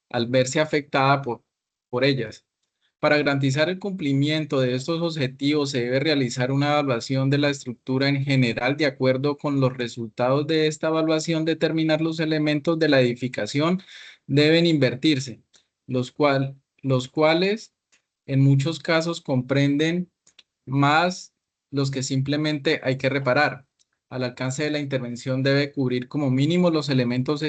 al verse afectada por ellas. Para garantizar el cumplimiento de estos objetivos se debe realizar una evaluación de la estructura en general. De acuerdo con los resultados de esta evaluación, determinar los elementos de la edificación deben invertirse, los cuales en muchos casos comprenden más los que simplemente hay que reparar. Al alcance de la intervención debe cubrir como mínimo los elementos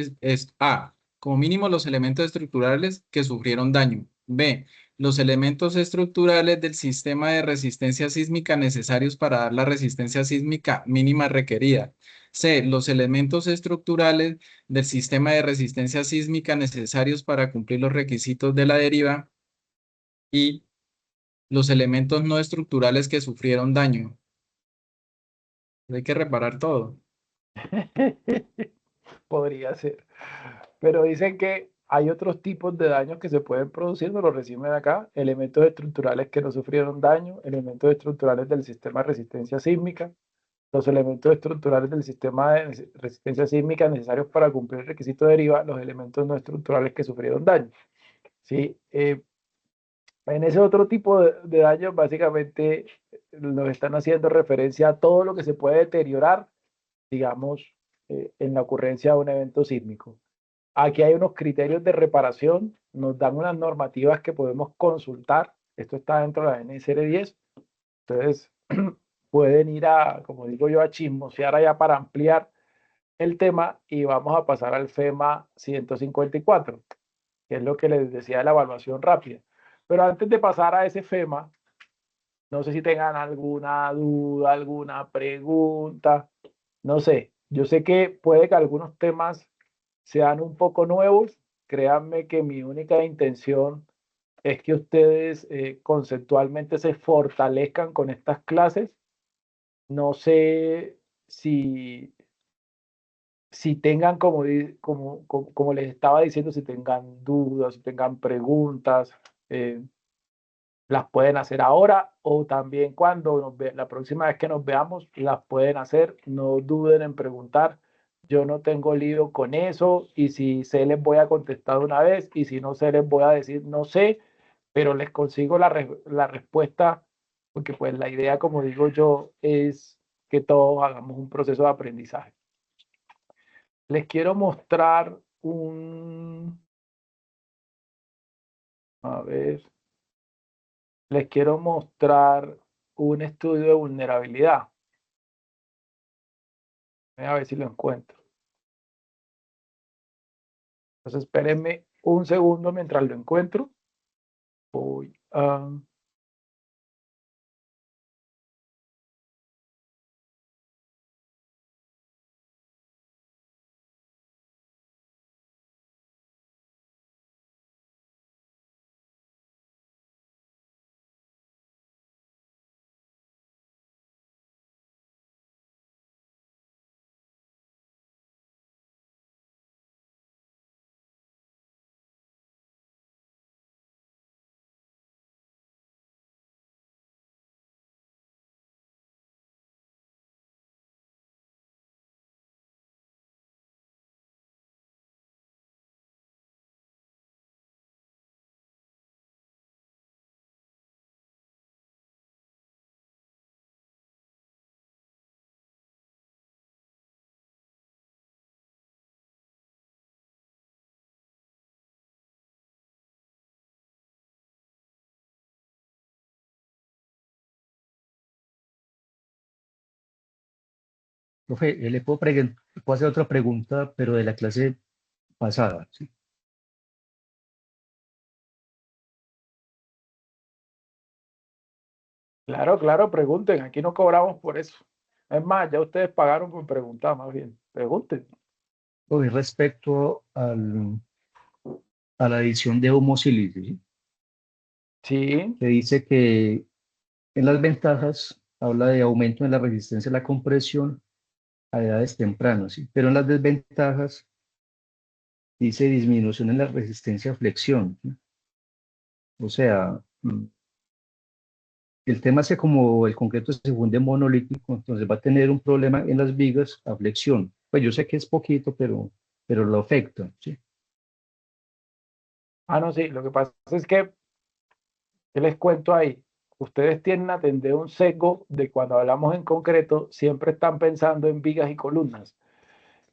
como mínimo los elementos estructurales que sufrieron daño. B, los elementos estructurales del sistema de resistencia sísmica necesarios para dar la resistencia sísmica mínima requerida. C, los elementos estructurales del sistema de resistencia sísmica necesarios para cumplir los requisitos de la deriva. Y los elementos no estructurales que sufrieron daño. Hay que reparar todo. Podría ser. Pero dicen que hay otros tipos de daños que se pueden producir, nos lo resumen acá, elementos estructurales que no sufrieron daño, elementos estructurales del sistema de resistencia sísmica, los elementos estructurales del sistema de resistencia sísmica necesarios para cumplir el requisito de deriva, los elementos no estructurales que sufrieron daño. ¿Sí? En ese otro tipo de daños, básicamente, nos están haciendo referencia a todo lo que se puede deteriorar, digamos, en la ocurrencia de un evento sísmico. Aquí hay unos criterios de reparación, nos dan unas normativas que podemos consultar. Esto está dentro de la NSR 10. Entonces, pueden ir a, como digo yo, a chismosear allá para ampliar el tema y vamos a pasar al FEMA 154, que es lo que les decía de la evaluación rápida. Pero antes de pasar a ese FEMA, no sé si tengan alguna duda, alguna pregunta, no sé. Yo sé que puede que algunos temas sean un poco nuevos. Créanme que mi única intención es que ustedes conceptualmente se fortalezcan con estas clases. No sé si tengan, como les estaba diciendo, si tengan dudas, si tengan preguntas, las pueden hacer ahora o también cuando la próxima vez que nos veamos, las pueden hacer. No duden en preguntar. Yo no tengo lío con eso y si sé les voy a contestar una vez y si no sé les voy a decir no sé, pero les consigo la respuesta porque pues la idea, como digo yo, es que todos hagamos un proceso de aprendizaje. Les quiero mostrar a ver, les quiero mostrar un estudio de vulnerabilidad. A ver si lo encuentro. Entonces, espérenme un segundo mientras lo encuentro. Voy a... Profe, puedo hacer otra pregunta, pero de la clase pasada, ¿sí? Claro, claro, pregunten. Aquí no cobramos por eso. Es más, ya ustedes pagaron por preguntar, más bien. Pregunten. Profe, respecto a la adición de homosílice, ¿sí? Sí, Que dice que en las ventajas habla de aumento en la resistencia a la compresión a edades tempranas, ¿sí? Pero en las desventajas dice disminución en la resistencia a flexión, ¿sí? O sea, el tema es que como el concreto se funde monolítico, entonces va a tener un problema en las vigas a flexión. Pues yo sé que es poquito, pero lo afecta, ¿sí? no, sí, lo que pasa es que, ¿qué les cuento ahí? Ustedes tienen a atender un sesgo de cuando hablamos en concreto, siempre están pensando en vigas y columnas.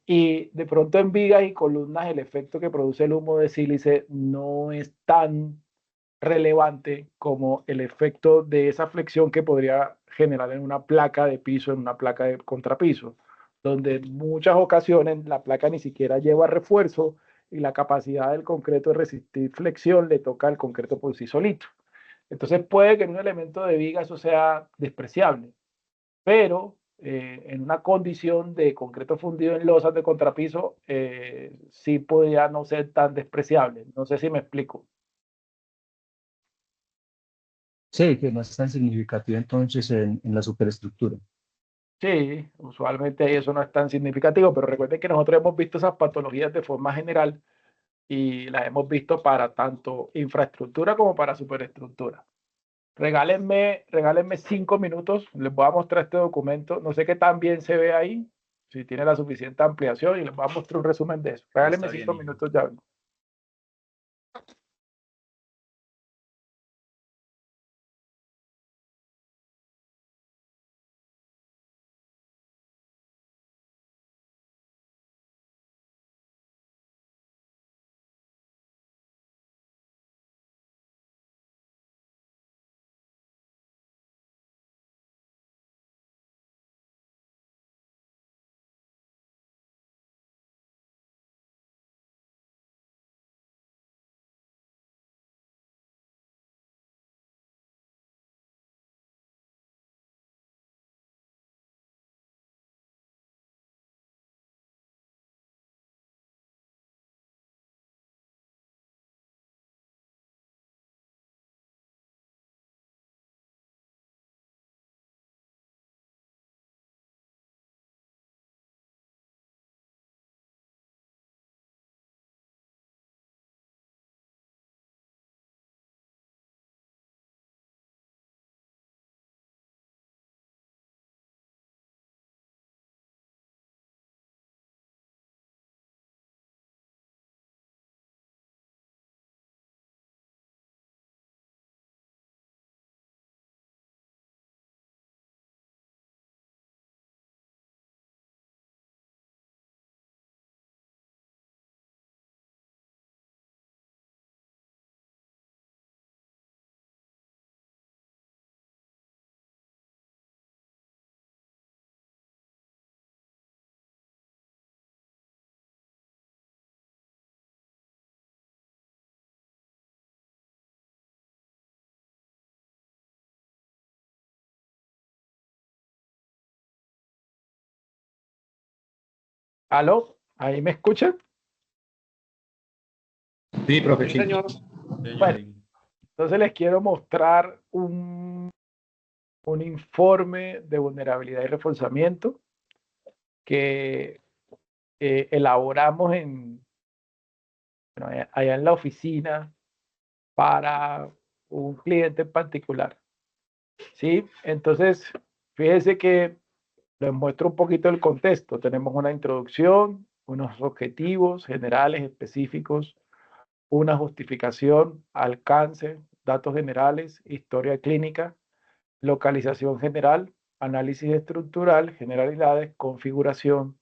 Y de pronto en vigas y columnas el efecto que produce el humo de sílice no es tan relevante como el efecto de esa flexión que podría generar en una placa de piso, en una placa de contrapiso, donde en muchas ocasiones la placa ni siquiera lleva refuerzo y la capacidad del concreto de resistir flexión le toca al concreto por sí solito. Entonces puede que en un elemento de viga eso sea despreciable, pero en una condición de concreto fundido en losas de contrapiso, sí podría no ser tan despreciable. No sé si me explico. Sí, que no es tan significativo entonces en la superestructura. Sí, usualmente eso no es tan significativo, pero recuerden que nosotros hemos visto esas patologías de forma general y las hemos visto para tanto infraestructura como para superestructura. Regálenme 5 minutos, les voy a mostrar este documento. No sé qué tan bien se ve ahí, si tiene la suficiente ampliación y les voy a mostrar un resumen de eso. Regálenme Está bien, 5 hijo. minutos ya. ¿Aló? ¿Ahí me escuchan? Sí, profe, sí. Bueno, entonces les quiero mostrar un informe de vulnerabilidad y reforzamiento que elaboramos allá en la oficina para un cliente en particular. ¿Sí? Entonces, fíjense que les muestro un poquito el contexto. Tenemos una introducción, unos objetivos generales, específicos, una justificación, alcance, datos generales, historia clínica, localización general, análisis estructural, generalidades, configuración,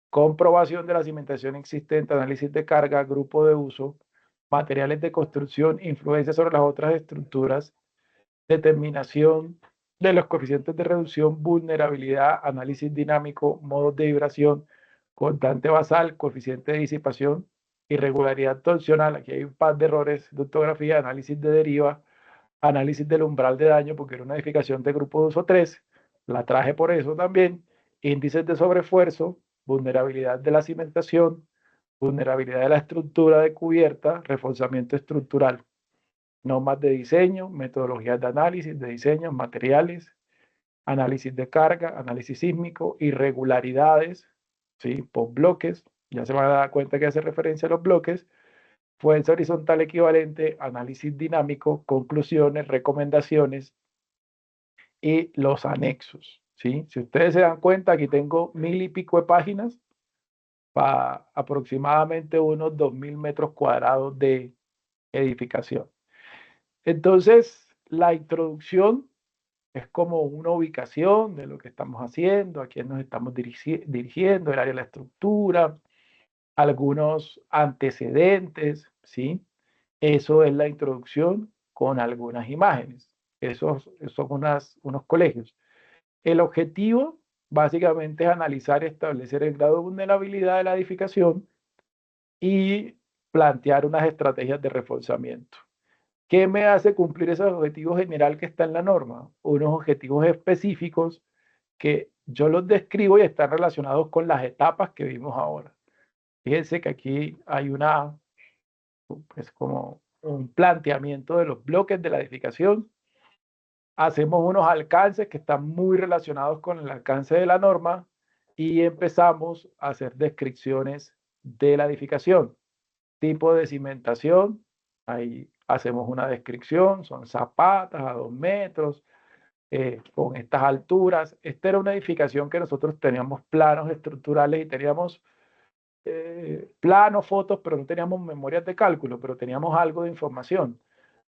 comprobación de la cimentación existente, análisis de carga, grupo de uso, materiales de construcción, influencia sobre las otras estructuras, determinación de los coeficientes de reducción, vulnerabilidad, análisis dinámico, modos de vibración, constante basal, coeficiente de disipación, irregularidad torsional. Aquí hay un par de errores de ortografía, análisis de deriva, análisis del umbral de daño, porque era una edificación de grupo de uso 3, la traje por eso también, índices de sobreesfuerzo, vulnerabilidad de la cimentación, vulnerabilidad de la estructura de cubierta, reforzamiento estructural, normas de diseño, metodologías de análisis de diseño, materiales, análisis de carga, análisis sísmico, irregularidades, ¿sí? Por bloques, ya se van a dar cuenta que hace referencia a los bloques, fuerza horizontal equivalente, análisis dinámico, conclusiones, recomendaciones y los anexos, ¿sí? Si ustedes se dan cuenta, aquí tengo 1000 y pico de páginas para aproximadamente unos 2000 metros cuadrados de edificación. Entonces, la introducción es como una ubicación de lo que estamos haciendo, a quién nos estamos dirigiendo, el área de la estructura, algunos antecedentes, ¿sí? Eso es la introducción con algunas imágenes. Esos son unos colegios. El objetivo básicamente es analizar y establecer el grado de vulnerabilidad de la edificación y plantear unas estrategias de reforzamiento. ¿Qué me hace cumplir esos objetivos general que está en la norma? Unos objetivos específicos que yo los describo y están relacionados con las etapas que vimos ahora. Fíjense que aquí hay pues como un planteamiento de los bloques de la edificación. Hacemos unos alcances que están muy relacionados con el alcance de la norma y empezamos a hacer descripciones de la edificación. Tipo de cimentación, ahí hacemos una descripción, son zapatas a 2 metros, con estas alturas. Esta era una edificación que nosotros teníamos planos estructurales y teníamos planos, fotos, pero no teníamos memorias de cálculo, pero teníamos algo de información.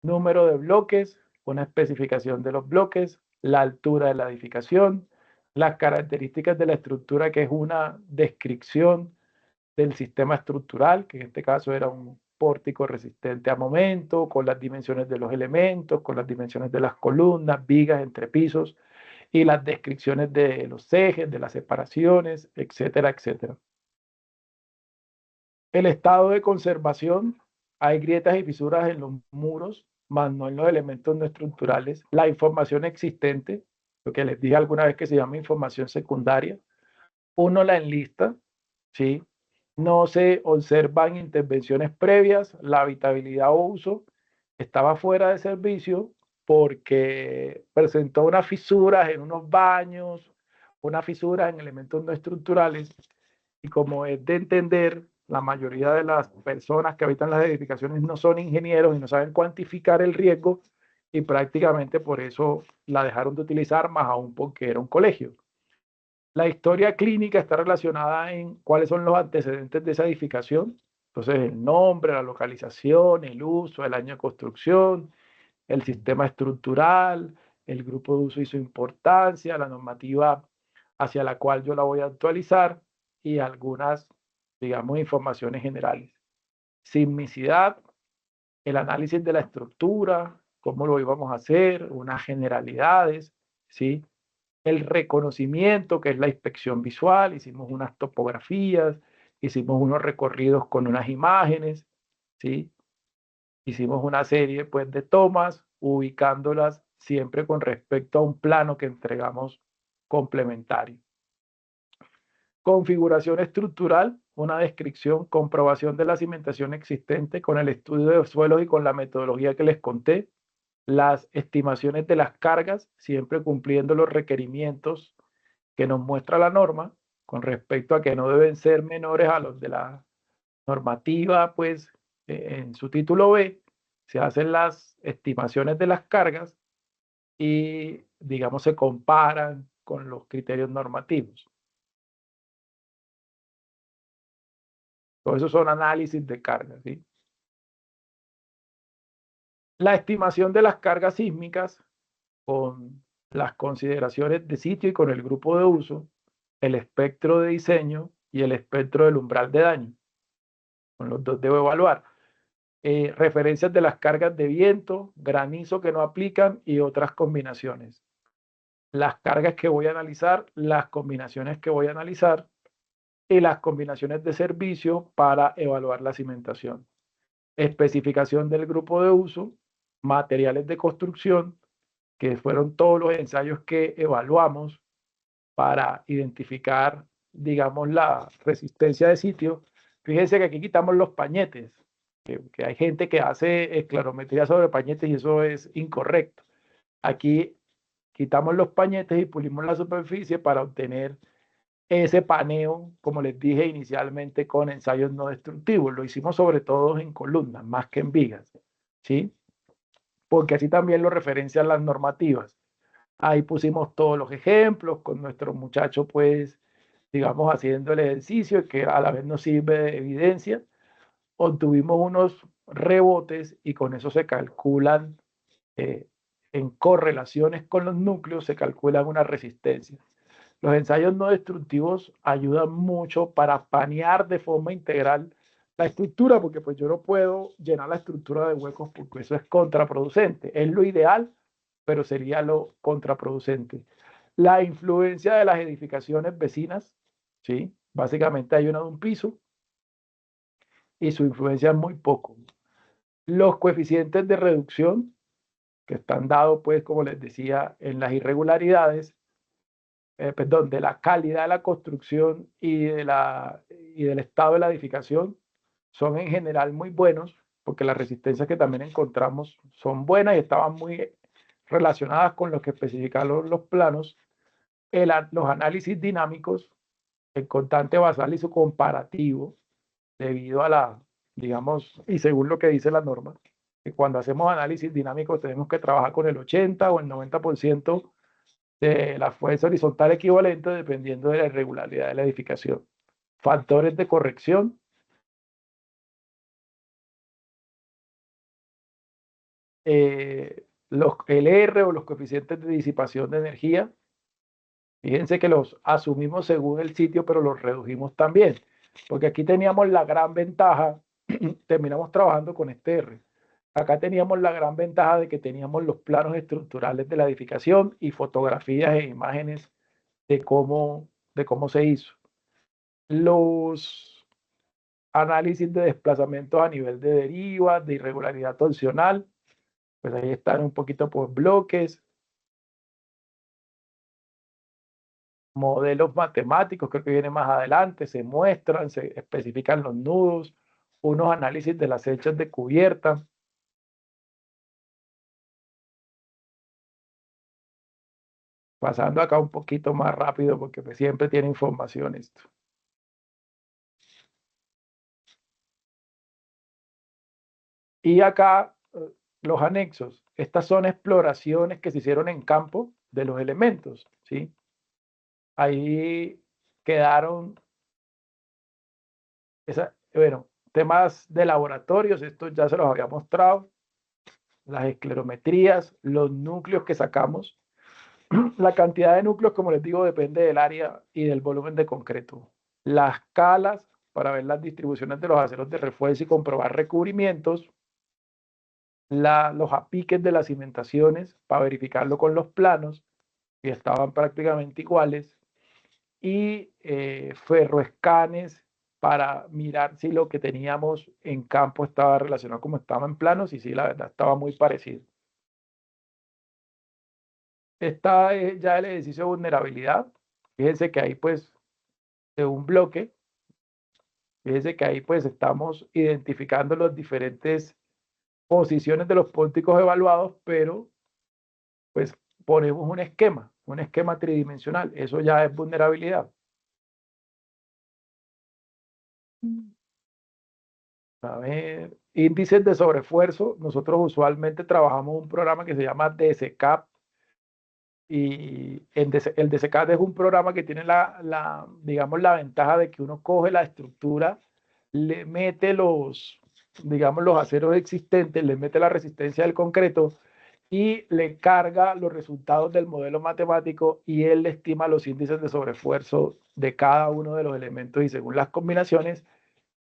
Número de bloques, una especificación de los bloques, la altura de la edificación, las características de la estructura, que es una descripción del sistema estructural, que en este caso era un pórtico resistente a momento, con las dimensiones de los elementos, con las dimensiones de las columnas, vigas, entrepisos y las descripciones de los ejes, de las separaciones, etcétera, etcétera. El estado de conservación, hay grietas y fisuras en los muros, más no en los elementos no estructurales. La información existente, lo que les dije alguna vez que se llama información secundaria, uno la enlista, ¿sí? No se observan intervenciones previas, la habitabilidad o uso estaba fuera de servicio porque presentó unas fisuras en unos baños, unas fisuras en elementos no estructurales, y como es de entender, la mayoría de las personas que habitan las edificaciones no son ingenieros y no saben cuantificar el riesgo, y prácticamente por eso la dejaron de utilizar, más aún porque era un colegio. La historia clínica está relacionada en cuáles son los antecedentes de esa edificación. Entonces, el nombre, la localización, el uso, el año de construcción, el sistema estructural, el grupo de uso y su importancia, la normativa hacia la cual yo la voy a actualizar y algunas, digamos, informaciones generales. Sismicidad, el análisis de la estructura, cómo lo íbamos a hacer, unas generalidades, ¿sí? El reconocimiento, que es la inspección visual, hicimos unas topografías, hicimos unos recorridos con unas imágenes, ¿sí? Hicimos una serie pues, de tomas, ubicándolas siempre con respecto a un plano que entregamos complementario. Configuración estructural, una descripción, comprobación de la cimentación existente con el estudio de suelos y con la metodología que les conté. Las estimaciones de las cargas, siempre cumpliendo los requerimientos que nos muestra la norma, con respecto a que no deben ser menores a los de la normativa, pues en su título B se hacen las estimaciones de las cargas y, digamos, se comparan con los criterios normativos. Todo eso son análisis de cargas, ¿sí? La estimación de las cargas sísmicas con las consideraciones de sitio y con el grupo de uso, el espectro de diseño y el espectro del umbral de daño. Con los dos debo evaluar. Referencias de las cargas de viento, granizo que no aplican y otras combinaciones. Las cargas que voy a analizar, las combinaciones que voy a analizar y las combinaciones de servicio para evaluar la cimentación. Especificación del grupo de uso, materiales de construcción, que fueron todos los ensayos que evaluamos para identificar, digamos, la resistencia de sitio. Fíjense que aquí quitamos los pañetes, que hay gente que hace esclerometría sobre pañetes y eso es incorrecto. Aquí quitamos los pañetes y pulimos la superficie para obtener ese paneo, como les dije inicialmente, con ensayos no destructivos. Lo hicimos sobre todo en columnas, más que en vigas, ¿sí? Porque así también lo referencian las normativas. Ahí pusimos todos los ejemplos con nuestro muchacho, pues, digamos, haciendo el ejercicio que a la vez nos sirve de evidencia. Obtuvimos unos rebotes y con eso se calculan en correlaciones con los núcleos, se calculan una resistencia. Los ensayos no destructivos ayudan mucho para panear de forma integral la estructura, porque pues yo no puedo llenar la estructura de huecos porque eso es contraproducente. Es lo ideal, pero sería lo contraproducente. La influencia de las edificaciones vecinas, ¿sí? Básicamente hay una de un piso y su influencia es muy poco. Los coeficientes de reducción, que están dados, pues, como les decía, en las irregularidades, perdón, de la calidad de la construcción y del estado de la edificación, son en general muy buenos, porque las resistencias que también encontramos son buenas y estaban muy relacionadas con lo que especificaron los planos. Los análisis dinámicos, el constante basal y su comparativo, debido a la, digamos, y según lo que dice la norma, que cuando hacemos análisis dinámicos tenemos que trabajar con el 80 o el 90% de la fuerza horizontal equivalente dependiendo de la irregularidad de la edificación. Factores de corrección. El R o los coeficientes de disipación de energía. Fíjense que los asumimos según el sitio, pero los redujimos también. Porque aquí teníamos la gran ventaja, terminamos trabajando con este R. Acá teníamos la gran ventaja de que teníamos los planos estructurales de la edificación y fotografías e imágenes de cómo se hizo. Los análisis de desplazamientos a nivel de derivas, de irregularidad torsional, pues ahí están un poquito por bloques. Modelos matemáticos, creo que viene más adelante, se muestran, se especifican los nudos, unos análisis de las hechas de cubierta. Pasando acá un poquito más rápido porque pues siempre tiene información esto. Y acá los anexos. Estas son exploraciones que se hicieron en campo de los elementos, ¿sí? Ahí quedaron, bueno, temas de laboratorios, esto ya se los había mostrado, las esclerometrías, los núcleos que sacamos. La cantidad de núcleos, como les digo, depende del área y del volumen de concreto. Las calas, para ver las distribuciones de los aceros de refuerzo y comprobar recubrimientos. Los apiques de las cimentaciones, para verificarlo con los planos, que estaban prácticamente iguales. Y ferroescanes para mirar si lo que teníamos en campo estaba relacionado como estaba en planos, y sí, la verdad, estaba muy parecido. Está ya el ejercicio de vulnerabilidad. Fíjense que ahí pues de un bloque. Fíjense que ahí pues estamos identificando las diferentes posiciones de los pórticos evaluados, pero pues ponemos un esquema tridimensional. Eso ya es vulnerabilidad. A ver, índices de sobreesfuerzo. Nosotros usualmente trabajamos un programa que se llama DSCAP. Y el DSCAP es un programa que tiene digamos, la ventaja de que uno coge la estructura, le mete digamos, los aceros existentes, le mete la resistencia del concreto y le carga los resultados del modelo matemático y él le estima los índices de sobreesfuerzo de cada uno de los elementos y según las combinaciones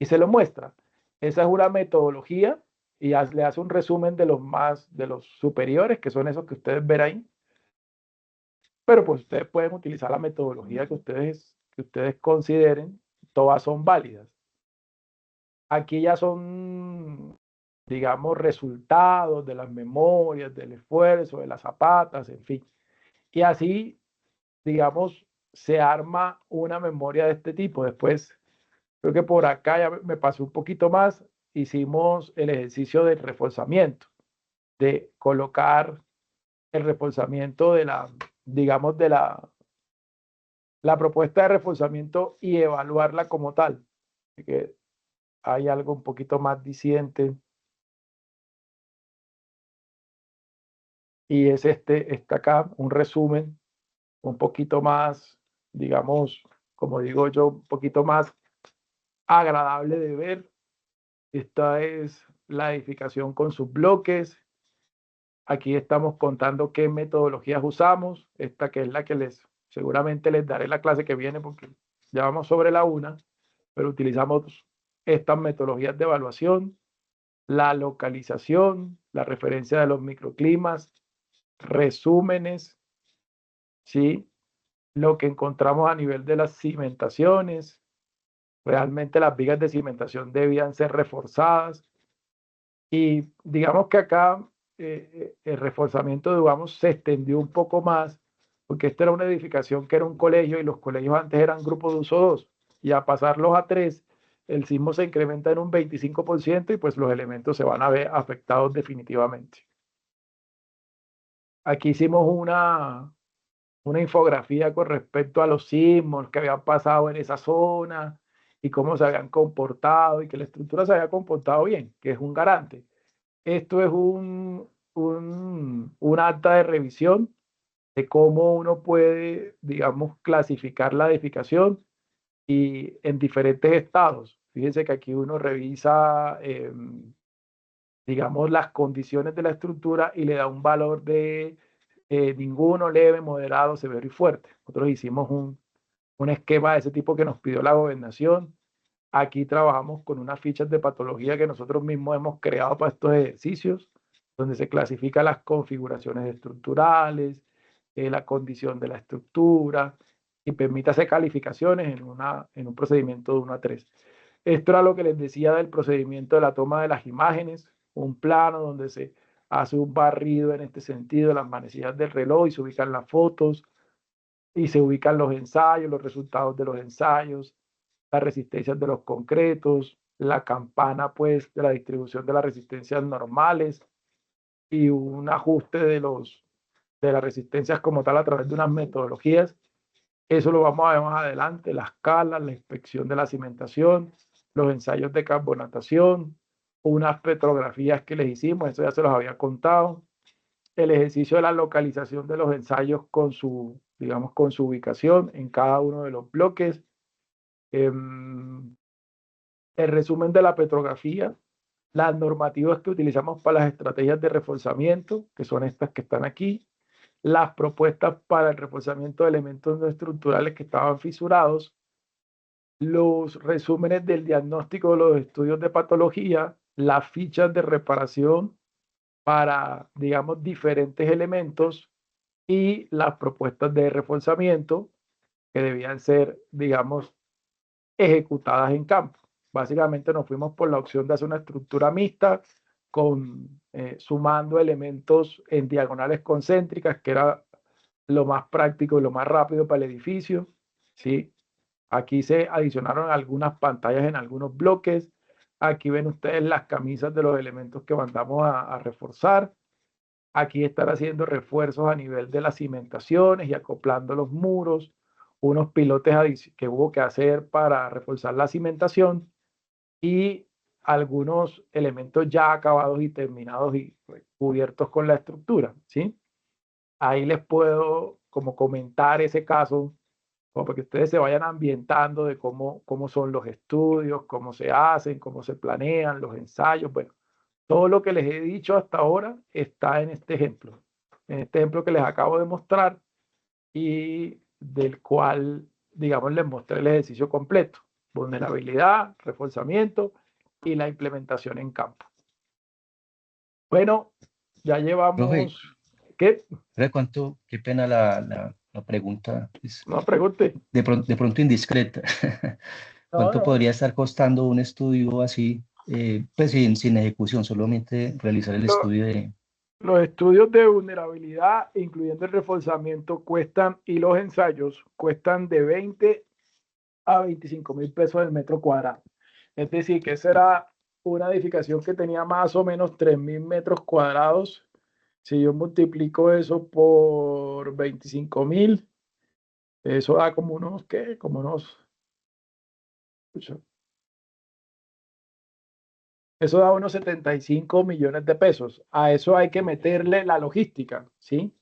y se lo muestra. Esa es una metodología y le hace un resumen de los superiores, que son esos que ustedes ven ahí. Pero pues ustedes pueden utilizar la metodología que ustedes consideren, todas son válidas. Aquí ya son, digamos, resultados de las memorias, del esfuerzo, de las zapatas, en fin. Y así, digamos, se arma una memoria de este tipo. Después, creo que por acá ya me pasé un poquito más, hicimos el ejercicio del reforzamiento, de colocar el reforzamiento digamos, de la propuesta de reforzamiento y evaluarla como tal. Así que hay algo un poquito más disidente. Y es está acá, un resumen un poquito más, digamos, como digo yo, un poquito más agradable de ver. Esta es la edificación con sus bloques. Aquí estamos contando qué metodologías usamos. Esta que es la que seguramente les daré la clase que viene porque ya vamos sobre la 1, pero utilizamos estas metodologías de evaluación, la localización, la referencia de los microclimas, resúmenes, ¿sí? Lo que encontramos a nivel de las cimentaciones. Realmente las vigas de cimentación debían ser reforzadas. Y digamos que acá el reforzamiento, digamos, se extendió un poco más, porque esta era una edificación que era un colegio y los colegios antes eran grupos de uso 2. Y a pasarlos a 3, el sismo se incrementa en un 25% y pues los elementos se van a ver afectados definitivamente. Aquí hicimos una infografía con respecto a los sismos que habían pasado en esa zona y cómo se habían comportado y que la estructura se había comportado bien, que es un garante. Esto es un acta de revisión de cómo uno puede, digamos, clasificar la edificación y en diferentes estados. Fíjense que aquí uno revisa, digamos, las condiciones de la estructura y le da un valor de ninguno, leve, moderado, severo y fuerte. Nosotros hicimos un esquema de ese tipo que nos pidió la gobernación. Aquí trabajamos con unas fichas de patología que nosotros mismos hemos creado para estos ejercicios, donde se clasifican las configuraciones estructurales, la condición de la estructura y permite hacer calificaciones en un procedimiento de 1 a 3. Esto era lo que les decía del procedimiento de la toma de las imágenes, un plano donde se hace un barrido en este sentido de las manecillas del reloj y se ubican las fotos y se ubican los ensayos, los resultados de los ensayos, las resistencias de los concretos, la campana pues de la distribución de las resistencias normales y un ajuste de las resistencias como tal a través de unas metodologías. Eso lo vamos a ver más adelante, las escalas, la inspección de la cimentación, los ensayos de carbonatación, unas petrografías que les hicimos, eso ya se los había contado, el ejercicio de la localización de los ensayos con digamos, con su ubicación en cada uno de los bloques, el resumen de la petrografía, las normativas que utilizamos para las estrategias de reforzamiento, que son estas que están aquí, las propuestas para el reforzamiento de elementos no estructurales que estaban fisurados, los resúmenes del diagnóstico de los estudios de patología, las fichas de reparación para, digamos, diferentes elementos y las propuestas de reforzamiento que debían ser, digamos, ejecutadas en campo. Básicamente nos fuimos por la opción de hacer una estructura mixta sumando elementos en diagonales concéntricas, que era lo más práctico y lo más rápido para el edificio, ¿sí? Aquí se adicionaron algunas pantallas en algunos bloques. Aquí ven ustedes las camisas de los elementos que mandamos a reforzar. Aquí están haciendo refuerzos a nivel de las cimentaciones y acoplando los muros, unos pilotes que hubo que hacer para reforzar la cimentación y algunos elementos ya acabados y terminados y cubiertos con la estructura, ¿sí? Ahí les puedo como comentar ese caso, como para que ustedes se vayan ambientando de cómo son los estudios, cómo se hacen, cómo se planean los ensayos. Bueno, todo lo que les he dicho hasta ahora está en este ejemplo que les acabo de mostrar y del cual, digamos, les mostré el ejercicio completo: vulnerabilidad, reforzamiento y la implementación en campo. Bueno, ya llevamos... Profe, ¿Qué? ¿cuánto? Qué pena la pregunta, No pregunte. de pronto indiscreta. No, ¿Cuánto no. podría estar costando un estudio así, pues sin ejecución, solamente realizar el estudio de... Los estudios de vulnerabilidad, incluyendo el reforzamiento, cuestan, y los ensayos cuestan de 20 a 25.000 pesos el metro cuadrado. Es decir, que esa era una edificación que tenía más o menos 3.000 metros cuadrados. Si yo multiplico eso por 25.000, eso da como unos, ¿qué? Como unos... Eso da unos 75 millones de pesos. A eso hay que meterle la logística, ¿sí?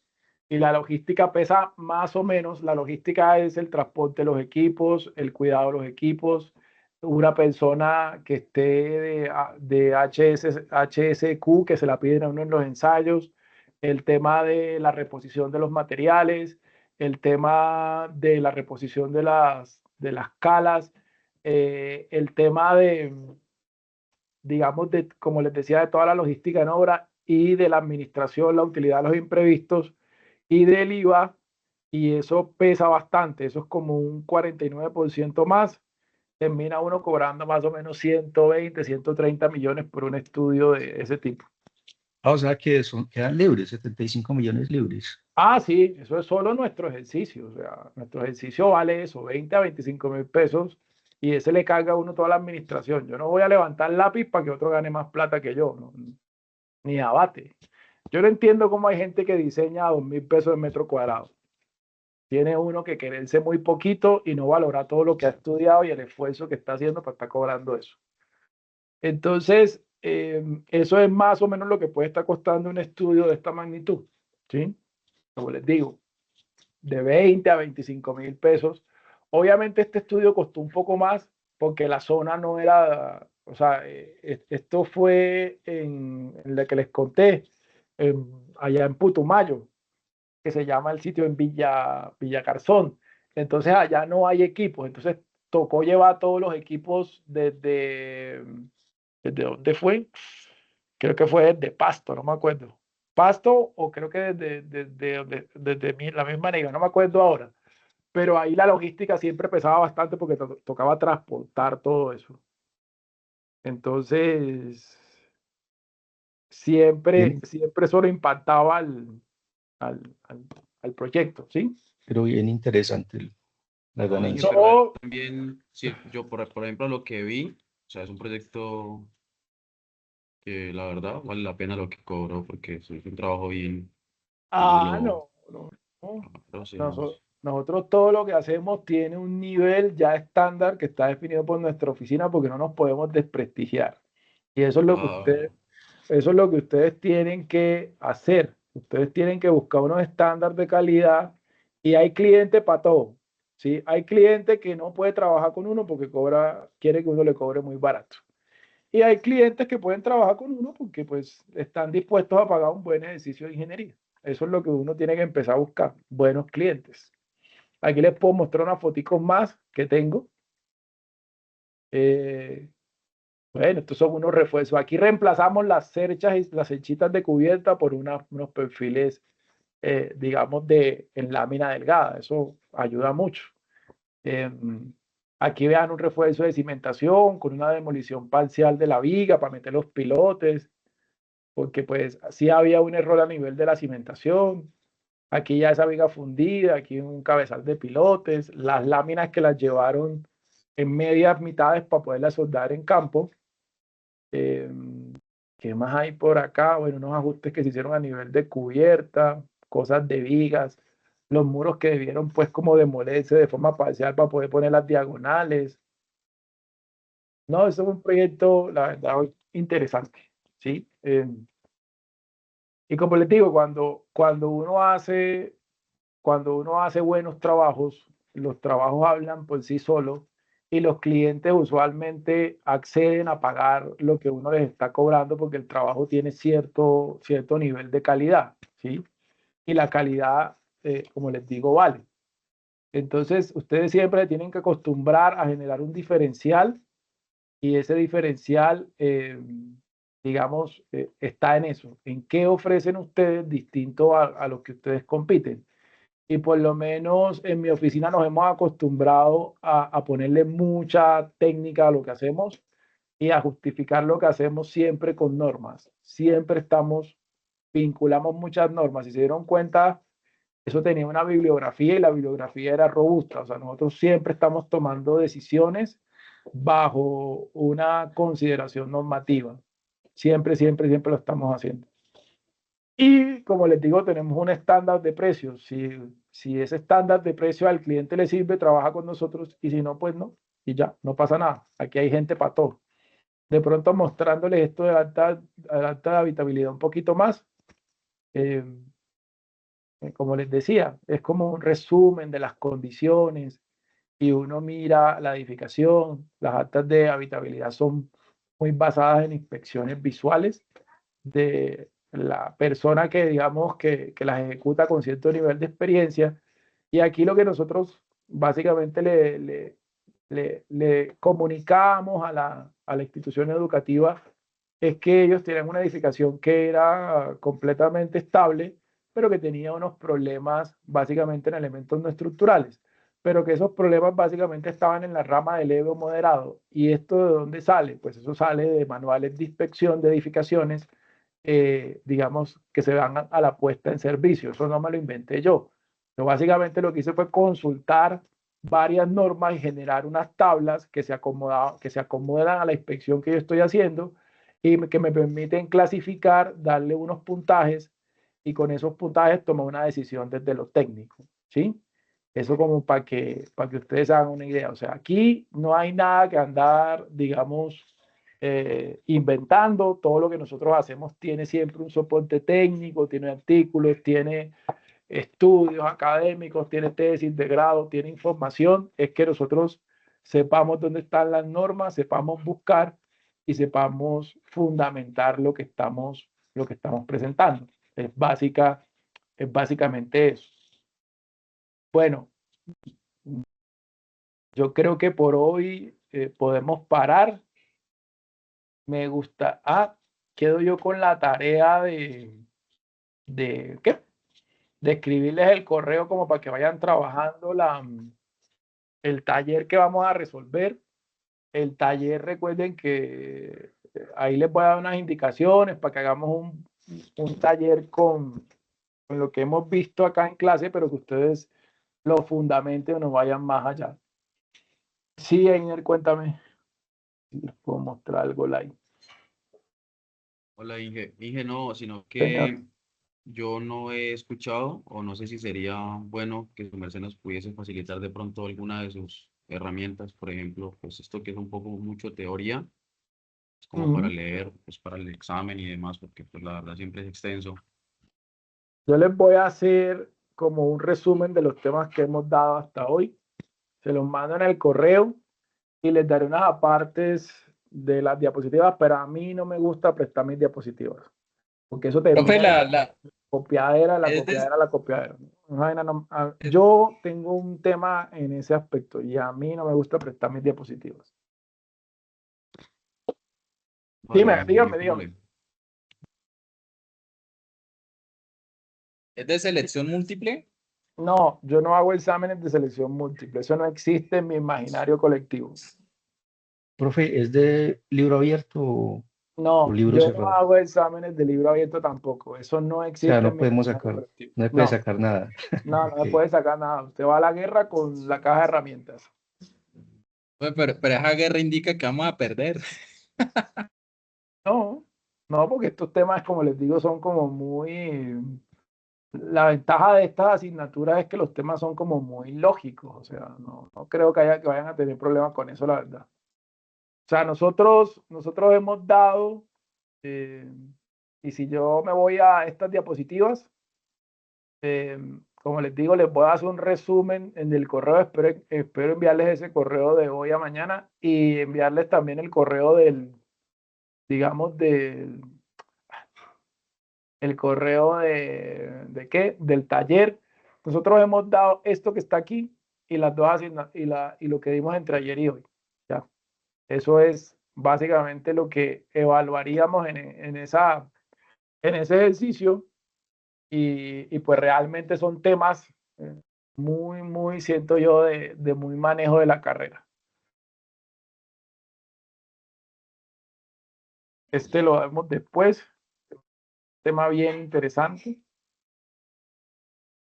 Y la logística pesa más o menos. La logística es el transporte de los equipos, el cuidado de los equipos, una persona que esté de HSQ, que se la piden a uno en los ensayos, el tema de la reposición de los materiales, el tema de la reposición de las calas, el tema de, digamos, de, como les decía, de toda la logística en obra y de la administración, la utilidad de los imprevistos y del IVA, y eso pesa bastante. Eso es como un 49% más. Termina uno cobrando más o menos 120, 130 millones por un estudio de ese tipo. O sea que quedan libres, 75 millones libres. Ah, sí, eso es solo nuestro ejercicio. O sea, nuestro ejercicio vale eso, 20 a 25.000 pesos, y ese le carga a uno toda la administración. Yo no voy a levantar lápiz para que otro gane más plata que yo, ¿no? Ni abate. Yo no entiendo cómo hay gente que diseña a 2.000 pesos el metro cuadrado. Tiene uno que quererse muy poquito y no valora todo lo que ha estudiado y el esfuerzo que está haciendo para estar cobrando eso. Entonces, eso es más o menos lo que puede estar costando un estudio de esta magnitud, ¿sí? Como les digo, de 20 a 25.000 pesos. Obviamente este estudio costó un poco más porque la zona no era, o sea, esto fue en la que les conté, allá en Putumayo, que se llama el sitio en Villa Garzón. Entonces allá no hay equipos, entonces tocó llevar todos los equipos ¿desde dónde fue? Creo que fue desde Pasto, no me acuerdo. Pasto, o creo que desde la misma Neiva, no me acuerdo ahora. Pero ahí la logística siempre pesaba bastante porque tocaba transportar todo eso. Entonces, siempre solo impactaba al proyecto, ¿sí? Pero bien interesante la No, ganancia. pero también, sí, yo por ejemplo lo que vi, o sea, es un proyecto que la verdad vale la pena lo que cobró porque es un trabajo bien, Ah, lo, no. pero sí, Nosotros todo lo que hacemos tiene un nivel ya estándar que está definido por nuestra oficina, porque no nos podemos desprestigiar. Y eso es lo que eso es lo que ustedes tienen que hacer. Ustedes tienen que buscar unos estándares de calidad, y hay clientes para todo. ¿Sí? Hay clientes que no puede trabajar con uno porque quiere que uno le cobre muy barato. Y hay clientes que pueden trabajar con uno porque pues están dispuestos a pagar un buen ejercicio de ingeniería. Eso es lo que uno tiene que empezar a buscar, buenos clientes. Aquí les puedo mostrar unas foticos más que tengo. Bueno, estos son unos refuerzos. Aquí reemplazamos las cerchas y las cerchitas de cubierta por unos perfiles, digamos, en lámina delgada. Eso ayuda mucho. Aquí vean un refuerzo de cimentación con una demolición parcial de la viga para meter los pilotes, porque pues sí había un error a nivel de la cimentación. Aquí ya esa viga fundida, aquí un cabezal de pilotes, las láminas que las llevaron en medias mitades para poderlas soldar en campo. ¿Qué más hay por acá? Bueno, unos ajustes que se hicieron a nivel de cubierta, cosas de vigas, los muros que debieron pues como demolerse de forma parcial para poder poner las diagonales. No, eso es un proyecto, la verdad, interesante, ¿sí? Y como les digo, cuando uno hace buenos trabajos, los trabajos hablan por sí solos y los clientes usualmente acceden a pagar lo que uno les está cobrando porque el trabajo tiene cierto nivel de calidad, ¿sí? Y la calidad, como les digo, vale. Entonces, ustedes siempre tienen que acostumbrar a generar un diferencial y ese diferencial, digamos, está en eso, en qué ofrecen ustedes distinto a lo que ustedes compiten. Y por lo menos en mi oficina nos hemos acostumbrado a ponerle mucha técnica a lo que hacemos y a justificar lo que hacemos siempre con normas. Siempre vinculamos muchas normas. Si se dieron cuenta, eso tenía una bibliografía y la bibliografía era robusta. O sea, nosotros siempre estamos tomando decisiones bajo una consideración normativa. Siempre, siempre, siempre lo estamos haciendo. Y como les digo, tenemos un estándar de precios. Si ese estándar de precio al cliente le sirve, trabaja con nosotros y si no, pues no. Y ya, no pasa nada. Aquí hay gente para todo. De pronto mostrándoles esto de alta habitabilidad un poquito más. Como les decía, es como un resumen de las condiciones y uno mira la edificación. Las actas de habitabilidad son muy basadas en inspecciones visuales de la persona que digamos que las ejecuta con cierto nivel de experiencia. Y aquí lo que nosotros básicamente le comunicamos a la institución educativa es que ellos tienen una edificación que era completamente estable, pero que tenía unos problemas básicamente en elementos no estructurales, pero que esos problemas básicamente estaban en la rama de leve o moderado. ¿Y esto de dónde sale? Pues eso sale de manuales de inspección de edificaciones, digamos, que se dan a la puesta en servicio. Eso no me lo inventé yo. Yo básicamente lo que hice fue consultar varias normas y generar unas tablas que se acomodan a la inspección que yo estoy haciendo y que me permiten clasificar, darle unos puntajes y con esos puntajes tomar una decisión desde lo técnico, ¿sí? Eso como para que ustedes hagan una idea. O sea, aquí no hay nada que andar, digamos, inventando. Todo lo que nosotros hacemos tiene siempre un soporte técnico, tiene artículos, tiene estudios académicos, tiene tesis de grado, tiene información. Es que nosotros sepamos dónde están las normas, sepamos buscar y sepamos fundamentar lo que estamos presentando. Es básicamente eso. Bueno, yo creo que por hoy podemos parar. Me gusta. Quedo yo con la tarea ¿qué? De escribirles el correo como para que vayan trabajando el taller que vamos a resolver. El taller, recuerden que ahí les voy a dar unas indicaciones para que hagamos un taller con lo que hemos visto acá en clase, pero que ustedes lo fundamenten o no vayan más allá. Sí, Einer, cuéntame. Les puedo mostrar algo live. Hola, Inge. Inge, no, sino Señor. que yo no he escuchado, o no sé si sería bueno que su merced nos pudiese facilitar de pronto alguna de sus herramientas, por ejemplo, pues esto que es un poco mucho teoría, es como para leer, pues para el examen y demás, porque pues la verdad siempre es extenso. Yo les voy a hacer como un resumen de los temas que hemos dado hasta hoy. Se los mando en el correo y les daré unas apartes de las diapositivas, pero a mí no me gusta prestar mis diapositivas, porque eso Profe, termina la copiadera. es de- Yo tengo un tema en ese aspecto y a mí no me gusta prestar mis diapositivas. Vale, Dígame. ¿Es de selección múltiple? No, yo no hago exámenes de selección múltiple. Eso no existe en mi imaginario colectivo. Profe, ¿es de libro abierto? No, libro yo no cerrado. hago exámenes de libro abierto tampoco. Eso no O existe sea, en no mi podemos sistema sacar, operativo. no se puede No, sacar nada. no, no Ok. se puede sacar nada. Usted va a la guerra con la caja de herramientas. Pues, pero esa guerra indica que vamos a perder. No, no, porque estos temas, como les digo, son como muy... La ventaja de estas asignaturas es que los temas son como muy lógicos. O sea, no creo que vayan a tener problemas con eso, la verdad. O sea, nosotros hemos dado, eh, y si yo me voy a estas diapositivas, como les digo, les voy a hacer un resumen en el correo. Espero enviarles ese correo de hoy a mañana y enviarles también el correo digamos, el correo ¿de qué? Del taller. Nosotros hemos dado esto que está aquí y las dos y lo que dimos entre ayer y hoy. ¿Ya? Eso es básicamente lo que evaluaríamos en ese ejercicio y pues realmente son temas muy, siento yo, de muy manejo de la carrera. Este lo vemos después, tema bien interesante,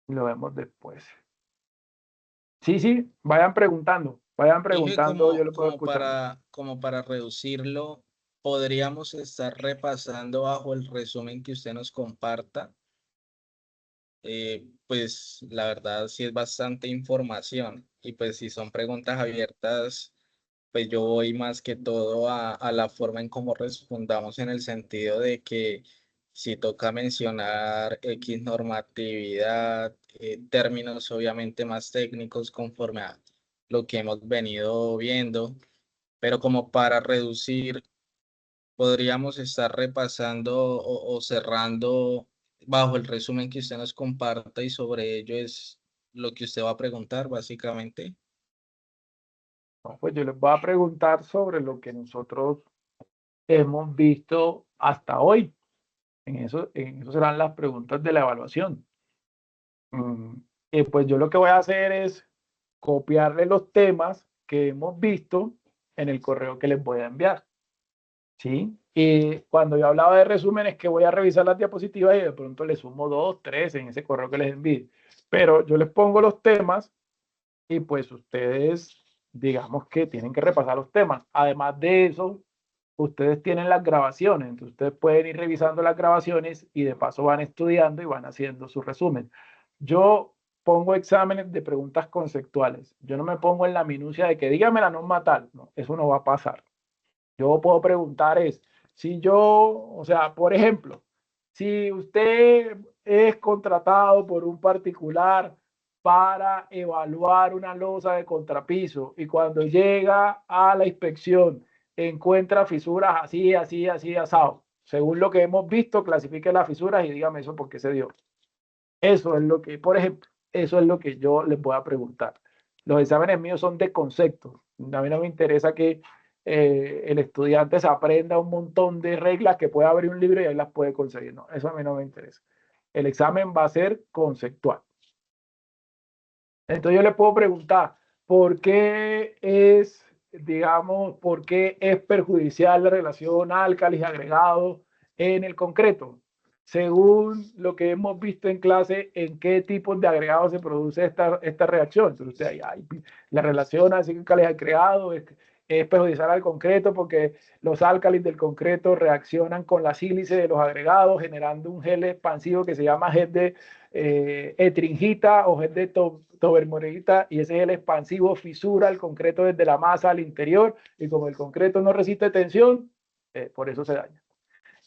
lo vemos después. Sí, vayan preguntando, Dije yo lo puedo como escuchando. como para reducirlo, podríamos estar repasando bajo el resumen que usted nos comparta. Pues la verdad sí es bastante información y pues si son preguntas abiertas, pues yo voy más que todo a la forma en cómo respondamos en el sentido de que si toca mencionar X normatividad, términos obviamente más técnicos conforme a lo que hemos venido viendo, pero como para reducir, podríamos estar repasando o cerrando bajo el resumen que usted nos comparta y sobre ello es lo que usted va a preguntar básicamente. No, pues yo les voy a preguntar sobre lo que nosotros hemos visto hasta hoy. En eso serán las preguntas de la evaluación. Y pues yo lo que voy a hacer es copiarle los temas que hemos visto en el correo que les voy a enviar. ¿Sí? Y cuando yo hablaba de resúmenes, que voy a revisar las diapositivas y de pronto les sumo 2, 3 en ese correo que les envíe. Pero yo les pongo los temas y pues ustedes, digamos que tienen que repasar los temas. Además de eso, ustedes tienen las grabaciones, entonces ustedes pueden ir revisando las grabaciones y de paso van estudiando y van haciendo su resumen. Yo pongo exámenes de preguntas conceptuales. Yo no me pongo en la minucia de que dígame la norma tal. No, eso no va a pasar. Yo puedo preguntar si yo, o sea, por ejemplo, si usted es contratado por un particular para evaluar una losa de contrapiso y cuando llega a la inspección encuentra fisuras así, asado. Según lo que hemos visto, clasifique las fisuras y dígame eso por qué se dio. Eso es lo que, por ejemplo, eso es lo que yo les voy a preguntar. Los exámenes míos son de conceptos. A mí no me interesa que el estudiante se aprenda un montón de reglas que puede abrir un libro y ahí las puede conseguir. No, eso a mí no me interesa. El examen va a ser conceptual. Entonces yo le puedo preguntar, ¿por qué por qué es perjudicial la relación álcalis agregados en el concreto? Según lo que hemos visto en clase, ¿en qué tipos de agregados se produce esta reacción? Entonces, la relación álcalis agregado es perjudicial al concreto porque los álcalis del concreto reaccionan con la sílice de los agregados, generando un gel expansivo que se llama gel de etringita o gel de tobermorenita, y ese gel expansivo fisura el concreto desde la masa al interior, y como el concreto no resiste tensión, por eso se daña.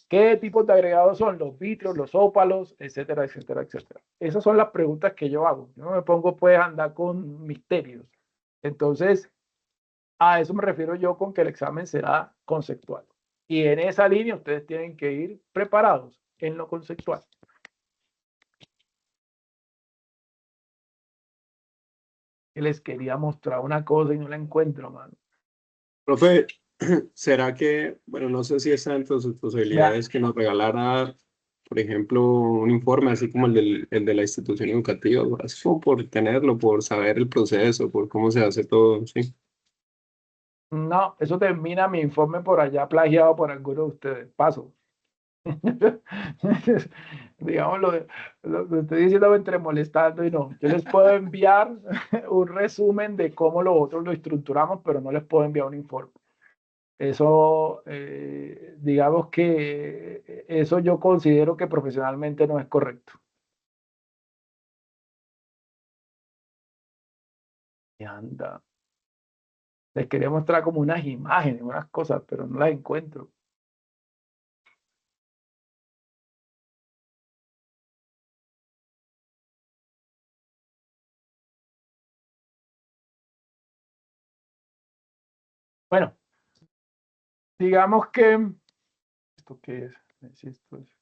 ¿Qué tipos de agregados son? Los vitros, los ópalos, etcétera, etcétera, etcétera. Esas son las preguntas que yo hago. Yo no me pongo pues a andar con misterios. Entonces, a eso me refiero yo con que el examen será conceptual. Y en esa línea ustedes tienen que ir preparados en lo conceptual. Les quería mostrar una cosa y no la encuentro, mano. Profe, ¿será que, bueno, no sé si está dentro de sus posibilidades que nos regalara, por ejemplo, un informe así como el de la institución educativa, así como por tenerlo, por saber el proceso, por cómo se hace todo, sí? No, eso termina mi informe por allá plagiado por alguno de ustedes. Paso. Digamos, lo estoy diciendo entre molestando y no. Yo les puedo enviar un resumen de cómo nosotros lo estructuramos, pero no les puedo enviar un informe. Eso, digamos que eso yo considero que profesionalmente no es correcto. Y anda. Les quería mostrar como unas imágenes, unas cosas, pero no las encuentro. Bueno, digamos que ¿esto qué es? Si esto es-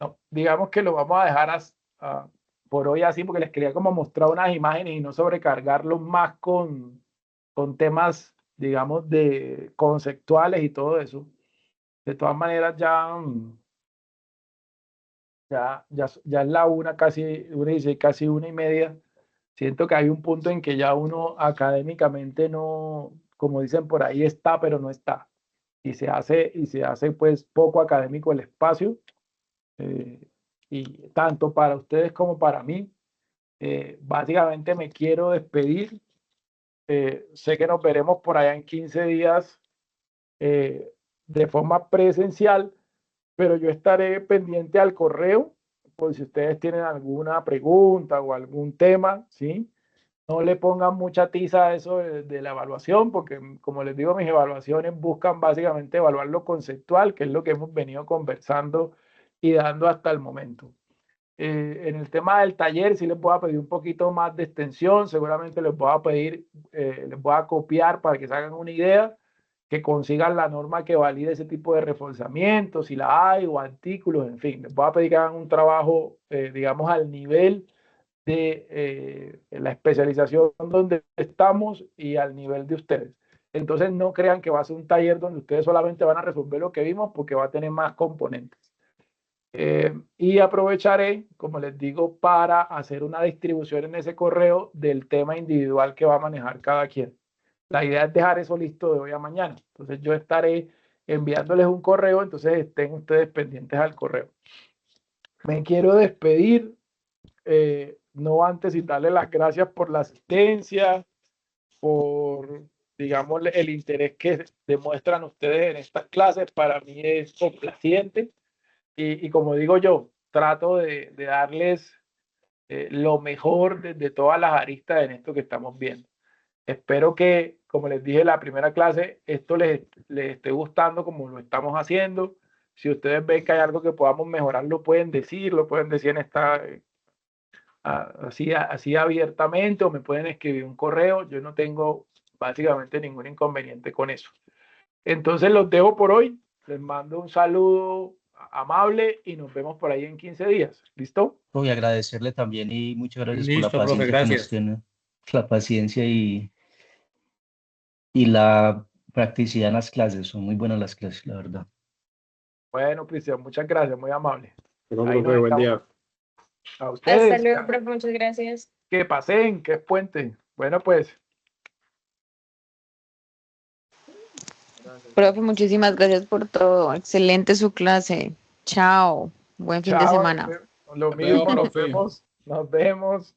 no, digamos que lo vamos a dejar por hoy así porque les quería como mostrar unas imágenes y no sobrecargarlos más con temas, digamos, de conceptuales y todo eso. De todas maneras, ya es la una, casi una y seis, casi 1:30. Siento que hay un punto en que ya uno académicamente no, como dicen por ahí, está, pero no está. Y se hace pues poco académico el espacio. Y tanto para ustedes como para mí. Básicamente me quiero despedir. Sé que nos veremos por allá en 15 días de forma presencial, pero yo estaré pendiente al correo por si ustedes tienen alguna pregunta o algún tema, ¿sí? No le pongan mucha tiza a eso de la evaluación, porque como les digo, mis evaluaciones buscan básicamente evaluar lo conceptual, que es lo que hemos venido conversando y dando hasta el momento. En el tema del taller sí les voy a pedir un poquito más de extensión, seguramente les voy a pedir, les voy a copiar para que se hagan una idea, que consigan la norma que valide ese tipo de reforzamiento, si la hay, o artículos, en fin, les voy a pedir que hagan un trabajo, digamos, al nivel de la especialización donde estamos y al nivel de ustedes. Entonces no crean que va a ser un taller donde ustedes solamente van a resolver lo que vimos, porque va a tener más componentes. Y aprovecharé, como les digo, para hacer una distribución en ese correo del tema individual que va a manejar cada quien. La idea es dejar eso listo de hoy a mañana. Entonces yo estaré enviándoles un correo, entonces estén ustedes pendientes al correo. Me quiero despedir, no antes sin darle las gracias por la asistencia, por, digamos, el interés que demuestran ustedes en estas clases. Para mí es complaciente. Y como digo yo, trato de darles lo mejor de todas las aristas en esto que estamos viendo. Espero que, como les dije en la primera clase, esto les esté gustando como lo estamos haciendo. Si ustedes ven que hay algo que podamos mejorar, lo pueden decir en esta, así abiertamente, o me pueden escribir un correo. Yo no tengo básicamente ningún inconveniente con eso. Entonces los dejo por hoy. Les mando un saludo amable y nos vemos por ahí en 15 días. ¿Listo? Voy a agradecerle también y muchas gracias por la Listo, profe, paciencia que nos gracias. tiene, la paciencia y la practicidad en las clases. Son muy buenas las clases, la verdad. Bueno, Cristian, muchas gracias, muy amable. Perdón, Ahí profe, nos buen estamos. día. A Hasta ustedes, luego, profe, muchas gracias. que pasen, que es puente. Bueno, pues. Profe, muchísimas gracias por todo. Excelente su clase. Chao. Buen fin de Chao, semana. lo Hasta luego, mismo, nos profe. vemos. Nos vemos.